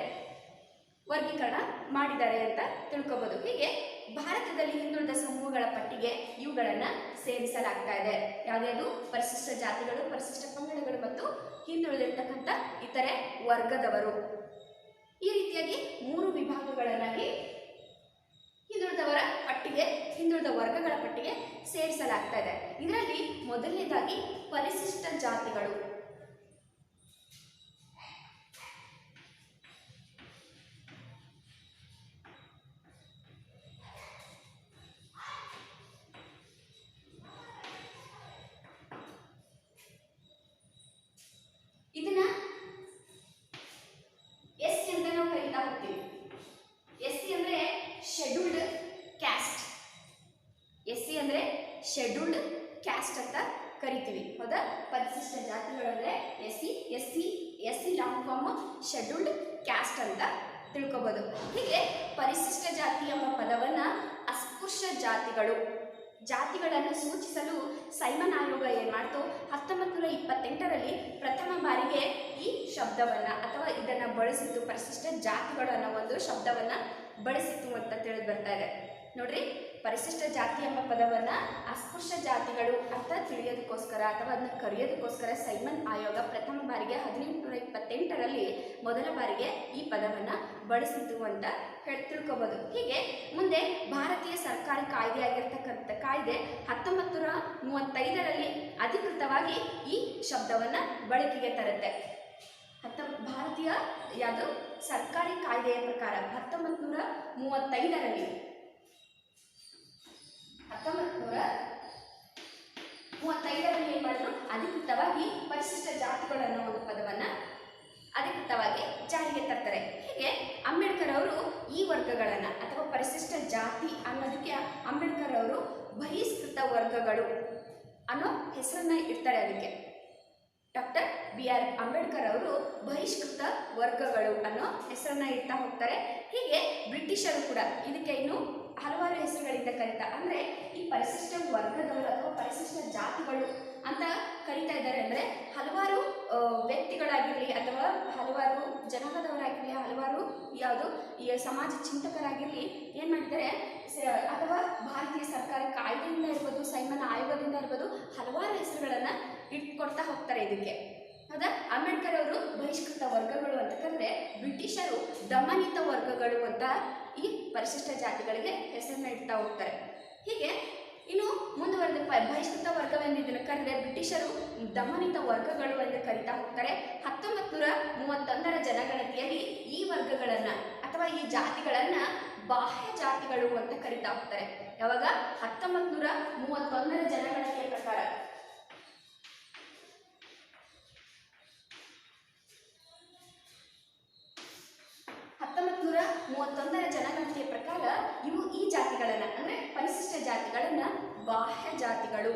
ವರ್ಗೀಕರಣ ಮಾಡಿದ್ದಾರೆ ಅಂತ ತಿಳ್ಕೊಬೋದು. ಹೀಗೆ ಭಾರತದಲ್ಲಿ ಹಿಂದುಳಿದ ಸಮೂಹಗಳ ಪಟ್ಟಿಗೆ ಇವುಗಳನ್ನು ಸೇರಿಸಲಾಗ್ತಾ ಇದೆ. ಯಾವುದ್ಯಾವುದು ಪರಿಶಿಷ್ಟ ಜಾತಿಗಳು, ಪರಿಶಿಷ್ಟ ಪಂಗಡಗಳು ಮತ್ತು ಹಿಂದುಳಿದಿರ್ತಕ್ಕಂಥ ಇತರೆ ವರ್ಗದವರು. ಈ ರೀತಿಯಾಗಿ 3 ವಿಭಾಗಗಳನ್ನಾಗಿ ಹಿಂದುಳಿದ ವರ್ಗಗಳ ಪಟ್ಟಿಗೆ ಸೇರಿಸಲಾಗ್ತಾ ಇದೆ. ಇದರಲ್ಲಿ ಮೊದಲನೇದಾಗಿ ಪರಿಶಿಷ್ಟ ಜಾತಿಗಳು. ಇದನ್ನ ಎಸ್ ಅಂತ ನಾವು ಕರೀತಾ ಹೋಗ್ತೀವಿ. ಎಸ್ ಅಂದ್ರೆ ಶೆಡ್ಯೂಲ್ಡ್ ಕ್ಯಾಸ್ಟ್. ಎಸ್ ಅಂದ್ರೆ ಶೆಡ್ಯೂಲ್ಡ್ ಕ್ಯಾಸ್ಟ್ ಅಂತ ಕರಿತೀವಿ, ಹೌದಾ? ಪರಿಶಿಷ್ಟ ಜಾತಿಗಳು ಅಂದ್ರೆ S C long form scheduled caste ಅಂತ ತಿಳ್ಕೊಬೋದು. ಹೀಗೆ ಪರಿಶಿಷ್ಟ ಜಾತಿ ಎಂಬ ಪದವನ್ನ ಅಸ್ಪೃಶ್ಯ ಜಾತಿಗಳನ್ನು ಸೂಚಿಸಲು ಸೈಮನ್ ಆಯೋಗ ಏನು ಮಾಡ್ತು, 1928ರಲ್ಲಿ ಪ್ರಥಮ ಬಾರಿಗೆ ಈ ಶಬ್ದವನ್ನು ಅಥವಾ ಇದನ್ನು ಬಳಸಿತ್ತು. ಪರಿಶಿಷ್ಟ ಜಾತಿಗಳು ಅನ್ನೋ ಒಂದು ಶಬ್ದವನ್ನು ಬಳಸಿತ್ತು ಅಂತ ತಿಳಿದು ಬರ್ತಾ ಇದೆ. ನೋಡ್ರಿ, ಪರಿಶಿಷ್ಟ ಜಾತಿ ಎಂಬ ಪದವನ್ನು ಅಸ್ಪೃಶ್ಯ ಜಾತಿಗಳು ಅಂತ ತಿಳಿಯೋದಕ್ಕೋಸ್ಕರ ಅಥವಾ ಅದನ್ನ ಕರೆಯೋದಕ್ಕೋಸ್ಕರ ಸೈಮನ್ ಆಯೋಗ ಪ್ರಥಮ ಬಾರಿಗೆ 1828ರಲ್ಲಿ ಮೊದಲ ಬಾರಿಗೆ ಈ ಪದವನ್ನು ಬಳಸಿತು ಅಂತ ತಿಳ್ಕೊಬೋದು. ಹೀಗೆ ಮುಂದೆ ಭಾರತೀಯ ಸರ್ಕಾರಿ ಕಾಯ್ದೆಯಾಗಿರ್ತಕ್ಕಂಥ ಕಾಯ್ದೆ 1935ರಲ್ಲಿ ಅಧಿಕೃತವಾಗಿ ಈ ಶಬ್ದವನ್ನು ಬಳಕೆಗೆ ತರುತ್ತೆ. ಭಾರತೀಯ ಯಾವುದು ಸರ್ಕಾರಿ ಕಾಯ್ದೆಯ ಪ್ರಕಾರ 1935ರಲ್ಲಿ ಏನು ಮಾಡಿದ್ರು, ಅಧಿಕೃತವಾಗಿ ಪರಿಶಿಷ್ಟ ಜಾತಿಗಳು ಅನ್ನೋ ಒಂದು ಪದವನ್ನು ಅಧಿಕೃತವಾಗಿ ಜಾರಿಗೆ ತರ್ತಾರೆ. ಹೀಗೆ ಅಂಬೇಡ್ಕರ್ ಅವರು ಈ ವರ್ಗಗಳನ್ನು ಅಥವಾ ಪರಿಶಿಷ್ಟ ಜಾತಿ ಅನ್ನೋದಕ್ಕೆ ಅಂಬೇಡ್ಕರ್ ಅವರು ಬಹಿಷ್ಕೃತ ವರ್ಗಗಳು ಅನ್ನೋ ಹೆಸರನ್ನ ಇಡ್ತಾರೆ. ಅದಕ್ಕೆ ಡಾಕ್ಟರ್ BR ಅಂಬೇಡ್ಕರ್ ಅವರು ಬಹಿಷ್ಕೃತ ವರ್ಗಗಳು ಅನ್ನೋ ಹೆಸರನ್ನ ಇಡ್ತಾ ಹೋಗ್ತಾರೆ. ಹೀಗೆ ಬ್ರಿಟಿಷರು ಕೂಡ ಇದಕ್ಕೆ ಇನ್ನು ಹಲವಾರು ಹೆಸರುಗಳಿಂದ ಕರೀತಾ, ಅಂದರೆ ಈ ಪರಿಶಿಷ್ಟ ವರ್ಗದವರು ಅಥವಾ ಪರಿಶಿಷ್ಟ ಜಾತಿಗಳು ಅಂತ ಕರೀತಾ ಇದ್ದಾರೆ. ಅಂದರೆ ಹಲವಾರು ವ್ಯಕ್ತಿಗಳಾಗಿರಲಿ ಅಥವಾ ಹಲವಾರು ಜನಾಂಗದವರಾಗಿರಲಿ, ಹಲವಾರು ಯಾವುದು ಈ ಸಮಾಜ ಚಿಂತಕರಾಗಿರಲಿ ಏನು ಮಾಡ್ತಾರೆ, ಅಥವಾ ಭಾರತೀಯ ಸರ್ಕಾರ ಕಾಯ್ದೆಯಿಂದ ಇರ್ಬೋದು, ಸೈಮನ್ ಆಯೋಗದಿಂದ ಇರ್ಬೋದು, ಹಲವಾರು ಹೆಸರುಗಳನ್ನು ಇಟ್ಕೊಡ್ತಾ ಹೋಗ್ತಾರೆ ಇದಕ್ಕೆ, ಹೌದಾ? ಅಂಬೇಡ್ಕರ್ ಅವರು ಬಹಿಷ್ಕೃತ ವರ್ಗಗಳು ಅಂತ ಕರೆದ್ರೆ ಬ್ರಿಟಿಷರು ದಮನಿತ ವರ್ಗಗಳು ಅಂತ ಈ ಪರಿಶಿಷ್ಟ ಜಾತಿಗಳಿಗೆ ಹೆಸರನ್ನ ಇಡ್ತಾ ಹೋಗ್ತಾರೆ. ಹೀಗೆ ಇನ್ನು ಮುಂದುವರೆದ ಬಹಿಷ್ಕೃತ ವರ್ಗವೆಂದಿದ್ದನ್ನು ಕರೆದ್ರೆ ಬ್ರಿಟಿಷರು ದಮನಿತ ವರ್ಗಗಳು ಎಂದು ಕರೀತಾ ಹೋಗ್ತಾರೆ. 1931ರ ಜನಗಣತಿಯಲ್ಲಿ ಈ ವರ್ಗಗಳನ್ನು ಅಥವಾ ಈ ಜಾತಿಗಳನ್ನು ಬಾಹ್ಯ ಜಾತಿಗಳು ಅಂತ ಕರೀತಾ ಹೋಗ್ತಾರೆ. ಯಾವಾಗ? 1931ರ ಜನಗಣತಿಯ ಪ್ರಕಾರ. 1931ರ ಜನಗಣತಿಯ ಪ್ರಕಾರ ಈ ಜಾತಿಗಳನ್ನು ಅಂದರೆ ಪರಿಶಿಷ್ಟ ಜಾತಿಗಳನ್ನು ಬಾಹ್ಯ ಜಾತಿಗಳು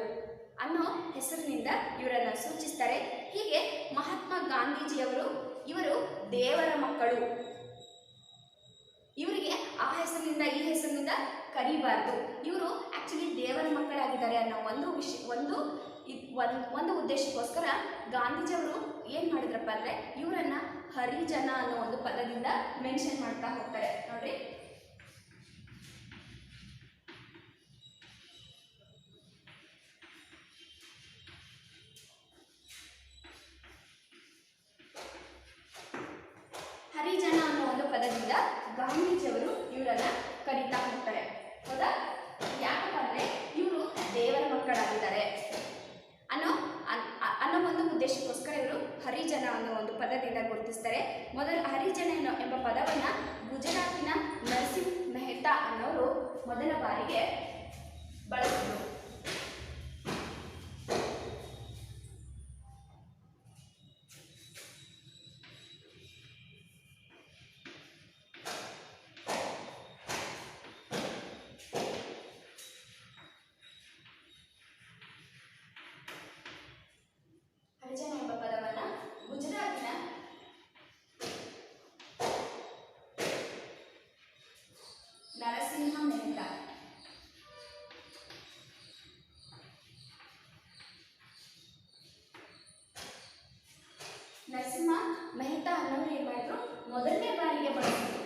ಅನ್ನೋ ಹೆಸರಿನಿಂದ ಇವರನ್ನು ಸೂಚಿಸ್ತಾರೆ. ಹೀಗೆ ಮಹಾತ್ಮ ಗಾಂಧೀಜಿಯವರು ಇವರು ದೇವರ ಮಕ್ಕಳು, ಇವರಿಗೆ ಆ ಹೆಸರಿನಿಂದ ಈ ಹೆಸರಿನಿಂದ ಕರಿಬಾರ್ದು, ಇವರು ಆಕ್ಚುಲಿ ದೇವರ ಮಕ್ಕಳಾಗಿದ್ದಾರೆ ಅನ್ನೋ ಒಂದು ಉದ್ದೇಶಕ್ಕೋಸ್ಕರ ಗಾಂಧೀಜಿಯವರು ಏನು ಮಾಡಿದ್ರಪ್ಪ ಅಂದರೆ ಇವರನ್ನ ಹರಿಜನ ಅನ್ನೋ ಒಂದು ಪದದಿಂದ ಮೆನ್ಷನ್ ಮಾಡ್ತಾ ಹೋಗ್ತಾರೆ ನೋಡ್ರಿ. ಹರಿಜನ ಅನ್ನೋ ಒಂದು ಪದದಿಂದ ಗಾಂಧೀಜಿಯವರು ಇವರನ್ನ ಕರೀತಾ ಹೋಗ್ತಾರೆ. ಹೌದಾ? ಯಾಕಪ್ಪ ಅಂದ್ರೆ ಇವರು ದೇವರ ಮಕ್ಕಳಾಗಿದ್ದಾರೆ ಅನ್ನೋ ಒಂದು ಉದ್ದೇಶಕ್ಕೋಸ್ಕರ ಇವರು ಹರಿಜನ ಅನ್ನೋ ಒಂದು ಪದದಿಂದ ಗುರುತಿಸ್ತಾರೆ. ಮೊದಲು ಹರಿಜನ ಎಂಬ ಪದವನ್ನ ಗುಜರಾತಿನ ನರಸಿಂಹ ಮೆಹ್ತಾ ಅನ್ನೋರು ಮೊದಲ ಬಾರಿಗೆ ಬಳಸಿದರು. ಹರಿಜನ ಎಂಬ ಪದವನ್ನ ಗುಜರಾತಿನ ನರಸಿಂಹ ಮೆಹ್ತಾ ಅನ್ನೋರು ಏನ್ ಮಾಡಿದ್ರು, ಮೊದಲನೇ ಬಾರಿಗೆ ಬಳಸಿದ್ರು.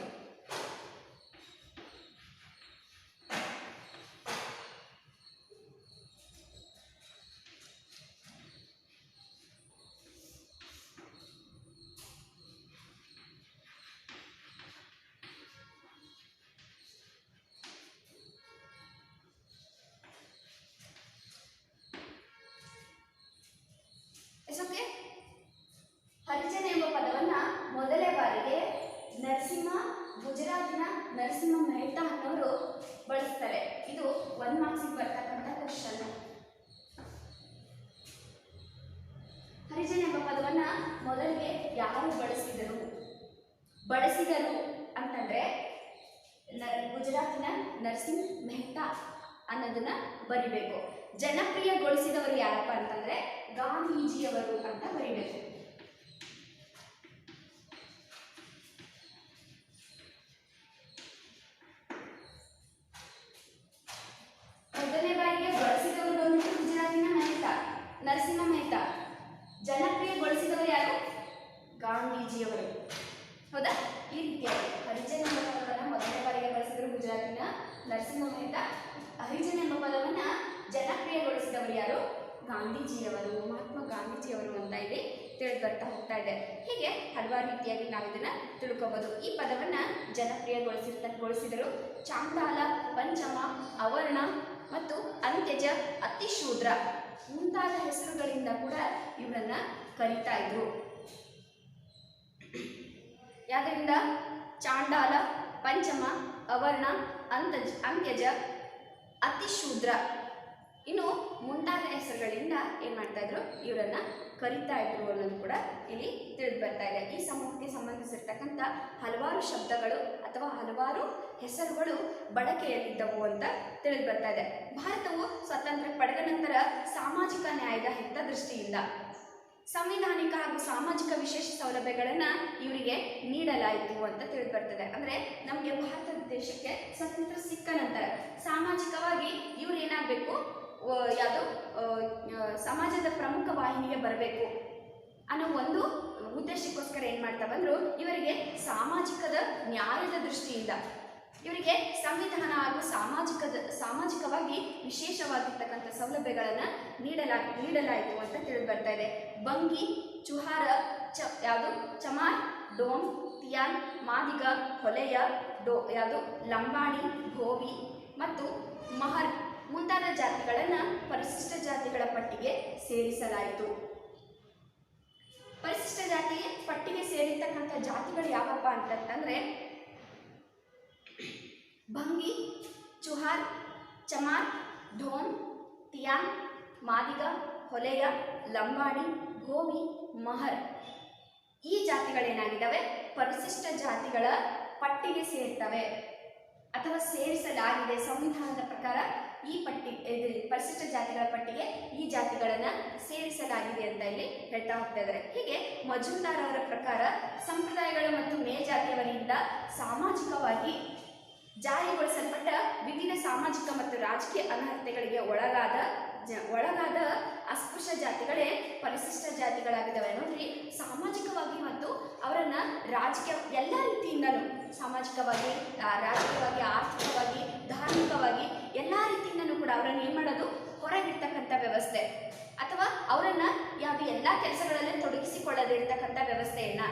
ಹರಿಜನ ಎಂಬ ಪದವನ್ನ ಮೊದಲೇ ಬಾರಿಗೆ ಗುಜರಾತಿನ ನರಸಿಂಹ ಮೆಹ್ತಾ ಅನ್ನೋರು ಬಳಸ್ತಾರೆ. ಇದು 1 ಮಾರ್ಕ್ಸಿಗೆ ಬರ್ತಕ್ಕಂಥ ಕ್ವಶನ್. ಹರಿಜನ ಎಂಬ ಪದವನ್ನ ಮೊದಲಿಗೆ ಯಾರು ಬಳಸಿದರು ಅಂತಂದ್ರೆ ಗುಜರಾತಿನ ನರಸಿಂಹ ಮೆಹ್ತಾ ಅನ್ನೋದನ್ನ ಬರಿಬೇಕು. ಜನಪ್ರಿಯಗೊಳಿಸಿದವರು ಯಾರಪ್ಪ ಅಂತಂದ್ರೆ ಗಾಂಧೀಜಿಯವರು ಅಂತ ಬರಿಬೇಕು. ಮೊದಲನೇ ಬಾರಿಗೆ ಬಳಸಿದವರು ಬಂದ್ಬಿಟ್ಟು ಗುಜರಾತಿನ ನರಸಿಂಹ ಮೆಹ್ತಾ. ಜನಪ್ರಿಯಗೊಳಿಸಿದವರು ಯಾರು? ಗಾಂಧೀಜಿಯವರು. ಹೌದಾ? ಈ ರೀತಿಯಾಗಿ ಹರಿಜನ ಎಂಬ ಪದವನ್ನು ಮೊದಲನೇ ಬಾರಿಗೆ ಬಳಸಿದರು ಗುಜರಾತಿನ ನರಸಿಂಹ ಮೆಹ್ತಾ. ಹರಿಜನ ಎಂಬ ಪದವನ್ನ ಜನಪ್ರಿಯಗೊಳಿಸಿದವರು ಯಾರು? ಗಾಂಧೀಜಿಯವರು, ಮಹಾತ್ಮ ಗಾಂಧೀಜಿಯವರು ಅಂತ ಇಲ್ಲಿ ತಿಳಿದು ಬರ್ತಾ ಹೋಗ್ತಾ ಇದೆ. ಹೀಗೆ ಹಲವಾರು ರೀತಿಯಾಗಿ ನಾವು ಇದನ್ನ ತಿಳ್ಕೋಬಹುದು. ಈ ಪದವನ್ನ ಜನಪ್ರಿಯಗೊಳಿಸಿದರು ಚಾಂಡಾಲ, ಪಂಚಮ, ಅವರ್ಣ ಮತ್ತು ಅಂತ್ಯಜ, ಅತಿಶೂದ್ರ ಮುಂತಾದ ಹೆಸರುಗಳಿಂದ ಕೂಡ ಇವರನ್ನ ಕರೀತಾ ಇದ್ರು. ಯಾವ್ದರಿಂದ? ಚಾಂಡಾಲ, ಪಂಚಮ, ಅವರ್ಣ, ಅಂತ್ಯಜ, ಅತಿಶೂದ್ರ ಇನ್ನು ಮುಂತಾದ ಹೆಸರುಗಳಿಂದ ಏನ್ ಮಾಡ್ತಾ ಇದ್ರು, ಇವರನ್ನ ಕರೀತಾ ಇದ್ರು ಅನ್ನೋದು ಕೂಡ ಇಲ್ಲಿ ತಿಳಿದು ಬರ್ತಾ ಇದೆ. ಈ ಸಮೂಹಕ್ಕೆ ಸಂಬಂಧಿಸಿರ್ತಕ್ಕಂಥ ಹಲವಾರು ಶಬ್ದಗಳು ಅಥವಾ ಹಲವಾರು ಹೆಸರುಗಳು ಬಳಕೆಯಲ್ಲಿದ್ದವು ಅಂತ ತಿಳಿದು ಬರ್ತಾ ಇದೆ. ಭಾರತವು ಸ್ವಾತಂತ್ರ್ಯ ಪಡೆದ ನಂತರ ಸಾಮಾಜಿಕ ನ್ಯಾಯದ ಹಿತದೃಷ್ಟಿಯಿಂದ ಸಂವಿಧಾನಿಕ ಹಾಗೂ ಸಾಮಾಜಿಕ ವಿಶೇಷ ಸೌಲಭ್ಯಗಳನ್ನ ಇವರಿಗೆ ನೀಡಲಾಯಿತು ಅಂತ ತಿಳಿದು ಬರ್ತದೆ. ಅಂದ್ರೆ ನಮಗೆ ಭಾರತ ದೇಶಕ್ಕೆ ಸ್ವಾತಂತ್ರ್ಯ ಸಿಕ್ಕ ನಂತರ ಸಾಮಾಜಿಕವಾಗಿ ಇವ್ರು ಏನಾಗಬೇಕು, ಯಾವುದು ಸಮಾಜದ ಪ್ರಮುಖ ವಾಹಿನಿಗೆ ಬರಬೇಕು ಅನ್ನೋ ಒಂದು ಉದ್ದೇಶಕ್ಕೋಸ್ಕರ ಏನು ಮಾಡ್ತಾ ಬಂದರು, ಇವರಿಗೆ ಸಾಮಾಜಿಕದ ನ್ಯಾಯದ ದೃಷ್ಟಿಯಿಂದ ಇವರಿಗೆ ಸಂವಿಧಾನ ಹಾಗೂ ಸಾಮಾಜಿಕವಾಗಿ ವಿಶೇಷವಾಗಿರ್ತಕ್ಕಂಥ ಸೌಲಭ್ಯಗಳನ್ನು ನೀಡಲಾಯಿತು ಅಂತ ತಿಳಿದು ಬರ್ತಾ ಇದೆ. ಬಂಗಿ, ಚುಹಾರ, ಯಾವುದು ಚಮಾರ್, ಡೋಮ್, ತಿಯಾನ್, ಮಾದಿಗ, ಹೊಲೆಯ, ಲಂಬಾಣಿ, ಧೋವಿ ಮತ್ತು ಮಹರ್ ಮುಂತಾದ ಜಾತಿಗಳನ್ನು ಪರಿಶಿಷ್ಟ ಜಾತಿಗಳ ಪಟ್ಟಿಗೆ ಸೇರಿಸಲಾಯಿತು. ಪರಿಶಿಷ್ಟ ಜಾತಿಗೆ ಪಟ್ಟಿಗೆ ಸೇರಿರ್ತಕ್ಕಂಥ ಜಾತಿಗಳು ಯಾವಪ್ಪ ಅಂತಂದ್ರೆ ಭಂಗಿ, ಚುಹಾರ್, ಚಮಾರ್, ಧೋಮ್, ತಿಯಾನ್, ಮಾದಿಗ, ಹೊಲೆಯ, ಲಂಬಾಣಿ, ಗೋವಿ, ಮಹರ್ ಈ ಜಾತಿಗಳೇನಾಗಿದ್ದಾವೆ ಪರಿಶಿಷ್ಟ ಜಾತಿಗಳ ಪಟ್ಟಿಗೆ ಸೇರ್ತವೆ ಅಥವಾ ಸೇರಿಸಲಾಗಿದೆ. ಸಂವಿಧಾನದ ಪ್ರಕಾರ ಈ ಪರಿಶಿಷ್ಟ ಜಾತಿಗಳ ಪಟ್ಟಿಗೆ ಈ ಜಾತಿಗಳನ್ನು ಸೇರಿಸಲಾಗಿದೆ ಅಂತ ಇಲ್ಲಿ ಹೇಳ್ತಾ ಹೋಗ್ತಾ ಇದ್ದಾರೆ. ಹೀಗೆ ಮಜುಂದಾರ್ ಅವರ ಪ್ರಕಾರ ಸಂಪ್ರದಾಯಗಳು ಮತ್ತು ಮೇಲ್ಜಾತಿಯವರಿಂದ ಸಾಮಾಜಿಕವಾಗಿ ಜಾರಿಗೊಳಿಸಲ್ಪಟ್ಟ ವಿವಿಧ ಸಾಮಾಜಿಕ ಮತ್ತು ರಾಜಕೀಯ ಅನರ್ಹತೆಗಳಿಗೆ ಒಳಗಾದ ಅಸ್ಪೃಶ್ಯ ಜಾತಿಗಳೇ ಪರಿಶಿಷ್ಟ ಜಾತಿಗಳಾಗಿದ್ದಾವೆ. ನೋಡ್ರಿ, ಸಾಮಾಜಿಕವಾಗಿ ಮತ್ತು ಅವರನ್ನ ರಾಜಕೀಯ ಎಲ್ಲ ರೀತಿಯಿಂದಲೂ ಸಾಮಾಜಿಕವಾಗಿ, ರಾಜಕೀಯವಾಗಿ, ಆರ್ಥಿಕವಾಗಿ, ಧಾರ್ಮಿಕವಾಗಿ ಎಲ್ಲ ರೀತಿಯಿಂದಲೂ ಕೂಡ ಅವರನ್ನು ಏನು ಮಾಡೋದು, ಹೊರಗಿರ್ತಕ್ಕಂಥ ವ್ಯವಸ್ಥೆ ಅಥವಾ ಅವರನ್ನ ಯಾವುದು ಎಲ್ಲ ಕೆಲಸಗಳಲ್ಲಿ ತೊಡಗಿಸಿಕೊಳ್ಳದೇ ಇರ್ತಕ್ಕಂಥ ವ್ಯವಸ್ಥೆಯನ್ನ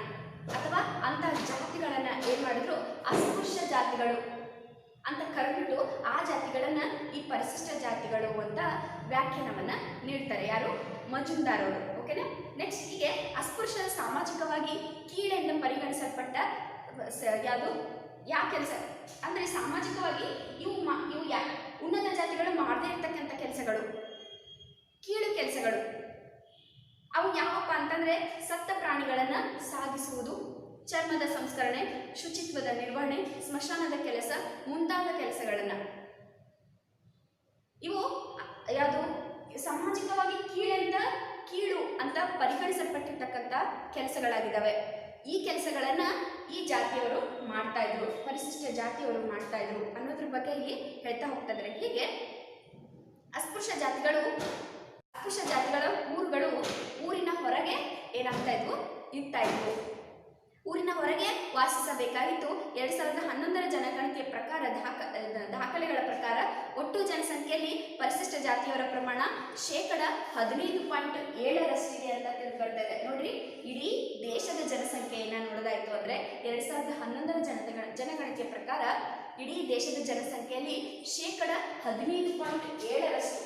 ಅಥವಾ ಅಂತಹ ಜಾತಿಗಳನ್ನ ಏನು ಮಾಡಿದ್ರು, ಅಸ್ಪೃಶ್ಯ ಜಾತಿಗಳು ಅಂತ ಕರೆದ್ಬಿಟ್ಟು ಆ ಜಾತಿಗಳನ್ನ ಈ ಪರಿಶಿಷ್ಟ ಜಾತಿಗಳು ಅಂತ ವ್ಯಾಖ್ಯಾನವನ್ನ ನೀಡ್ತಾರೆ. ಯಾರು? ಮಜುಂದಾರ್ ಅವರು. ಓಕೆನಾ. ನೆಕ್ಸ್ಟ್, ಹೀಗೆ ಅಸ್ಪೃಶ್ಯ ಸಾಮಾಜಿಕವಾಗಿ ಕೀಳೆಂದು ಪರಿಗಣಿಸಲ್ಪಟ್ಟ ಯಾವುದು ಯಾವ ಕೆಲಸ ಅಂದ್ರೆ ಸಾಮಾಜಿಕವಾಗಿ ಇವು ಉನ್ನತ ಜಾತಿಗಳು ಮಾಡದೇ ಇರ್ತಕ್ಕಂಥ ಕೆಲಸಗಳು, ಕೀಳು ಕೆಲಸಗಳು. ಅವು ಯಾವಪ್ಪ ಅಂತಂದ್ರೆ ಸತ್ತ ಪ್ರಾಣಿಗಳನ್ನ ಸಾಗಿಸುವುದು, ಚರ್ಮದ ಸಂಸ್ಕರಣೆ, ಶುಚಿತ್ವದ ನಿರ್ವಹಣೆ, ಸ್ಮಶಾನದ ಕೆಲಸ ಮುಂತಾದ ಕೆಲಸಗಳನ್ನ, ಇವು ಯಾವುದು ಸಾಮಾಜಿಕವಾಗಿ ಕೀಳು ಅಂತ ಪರಿಗಣಿಸಲ್ಪಟ್ಟಿರ್ತಕ್ಕಂಥ ಕೆಲಸಗಳಾಗಿದ್ದಾವೆ. ಈ ಕೆಲಸಗಳನ್ನ ಈ ಜಾತಿಯವರು ಮಾಡ್ತಾ ಇದ್ರು, ಪರಿಶಿಷ್ಟ ಜಾತಿಯವರು ಮಾಡ್ತಾ ಇದ್ರು ಅನ್ನೋದ್ರ ಬಗ್ಗೆ ಇಲ್ಲಿ ಹೇಳ್ತಾ ಹೋಗ್ತಾ ಇದ್ದಾರೆ. ಹೀಗೆ ಅಸ್ಪೃಶ್ಯ ಜಾತಿಗಳ ಊರುಗಳು ಊರಿನ ಹೊರಗೆ ಏನಾಗ್ತಾ ಇದ್ವು, ಇರ್ತಾ ಇದ್ವು. ಊರಿನ ಹೊರಗೆ ವಾಸಿಸಬೇಕಾಗಿತ್ತು. 2011ರ ಜನಗಣತಿಯ ಪ್ರಕಾರ ದಾಖಲೆಗಳ ಪ್ರಕಾರ ಒಟ್ಟು ಜನಸಂಖ್ಯೆಯಲ್ಲಿ ಪರಿಶಿಷ್ಟ ಜಾತಿಯವರ ಪ್ರಮಾಣ 15.7% ಅಂತ ತಿಳಿದು ಬರ್ತಾ ಇದೆ. ನೋಡ್ರಿ, ಇಡೀ ದೇಶದ ಜನಸಂಖ್ಯೆಯನ್ನ ನೋಡೋದಾಯ್ತು ಅಂದ್ರೆ 2011ರ ಜನಗಣತಿಯ ಪ್ರಕಾರ ಇಡೀ ದೇಶದ ಜನಸಂಖ್ಯೆಯಲ್ಲಿ 15.7%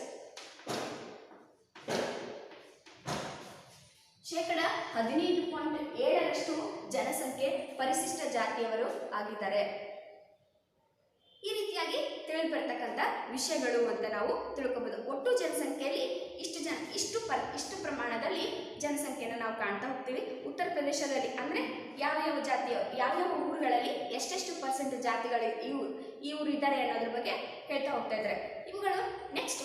15.7% ಜನಸಂಖ್ಯೆ ಪರಿಶಿಷ್ಟ ಜಾತಿಯವರು ಆಗಿದ್ದಾರೆ. ಈ ರೀತಿಯಾಗಿ ತಿಳಿದು ಬರ್ತಕ್ಕಂಥ ವಿಷಯಗಳು ಅಂತ ನಾವು ತಿಳ್ಕೊಬಹುದು. ಒಟ್ಟು ಜನಸಂಖ್ಯೆಯಲ್ಲಿ ಇಷ್ಟು ಪ್ರಮಾಣದಲ್ಲಿ ಜನಸಂಖ್ಯೆಯನ್ನು ನಾವು ಕಾಣ್ತಾ ಹೋಗ್ತೀವಿ. ಉತ್ತರ ಪ್ರದೇಶದಲ್ಲಿ ಅಂದ್ರೆ ಯಾವ್ಯಾವ ಊರುಗಳಲ್ಲಿ ಎಷ್ಟೆಷ್ಟು ಪರ್ಸೆಂಟ್ ಜಾತಿಗಳು ಈ ಊರು ಇದ್ದಾರೆ ಅನ್ನೋದ್ರ ಬಗ್ಗೆ ಹೇಳ್ತಾ ಹೋಗ್ತಾ ಇದ್ದಾರೆ. ಇವುಗಳು ನೆಕ್ಸ್ಟ್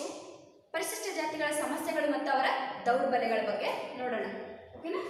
ಪರಿಶಿಷ್ಟ ಜಾತಿಗಳ ಸಮಸ್ಯೆಗಳು ಮತ್ತು ಅವರ ದೌರ್ಬಲ್ಯಗಳ ಬಗ್ಗೆ ನೋಡೋಣ. ಓಕೆನಾ.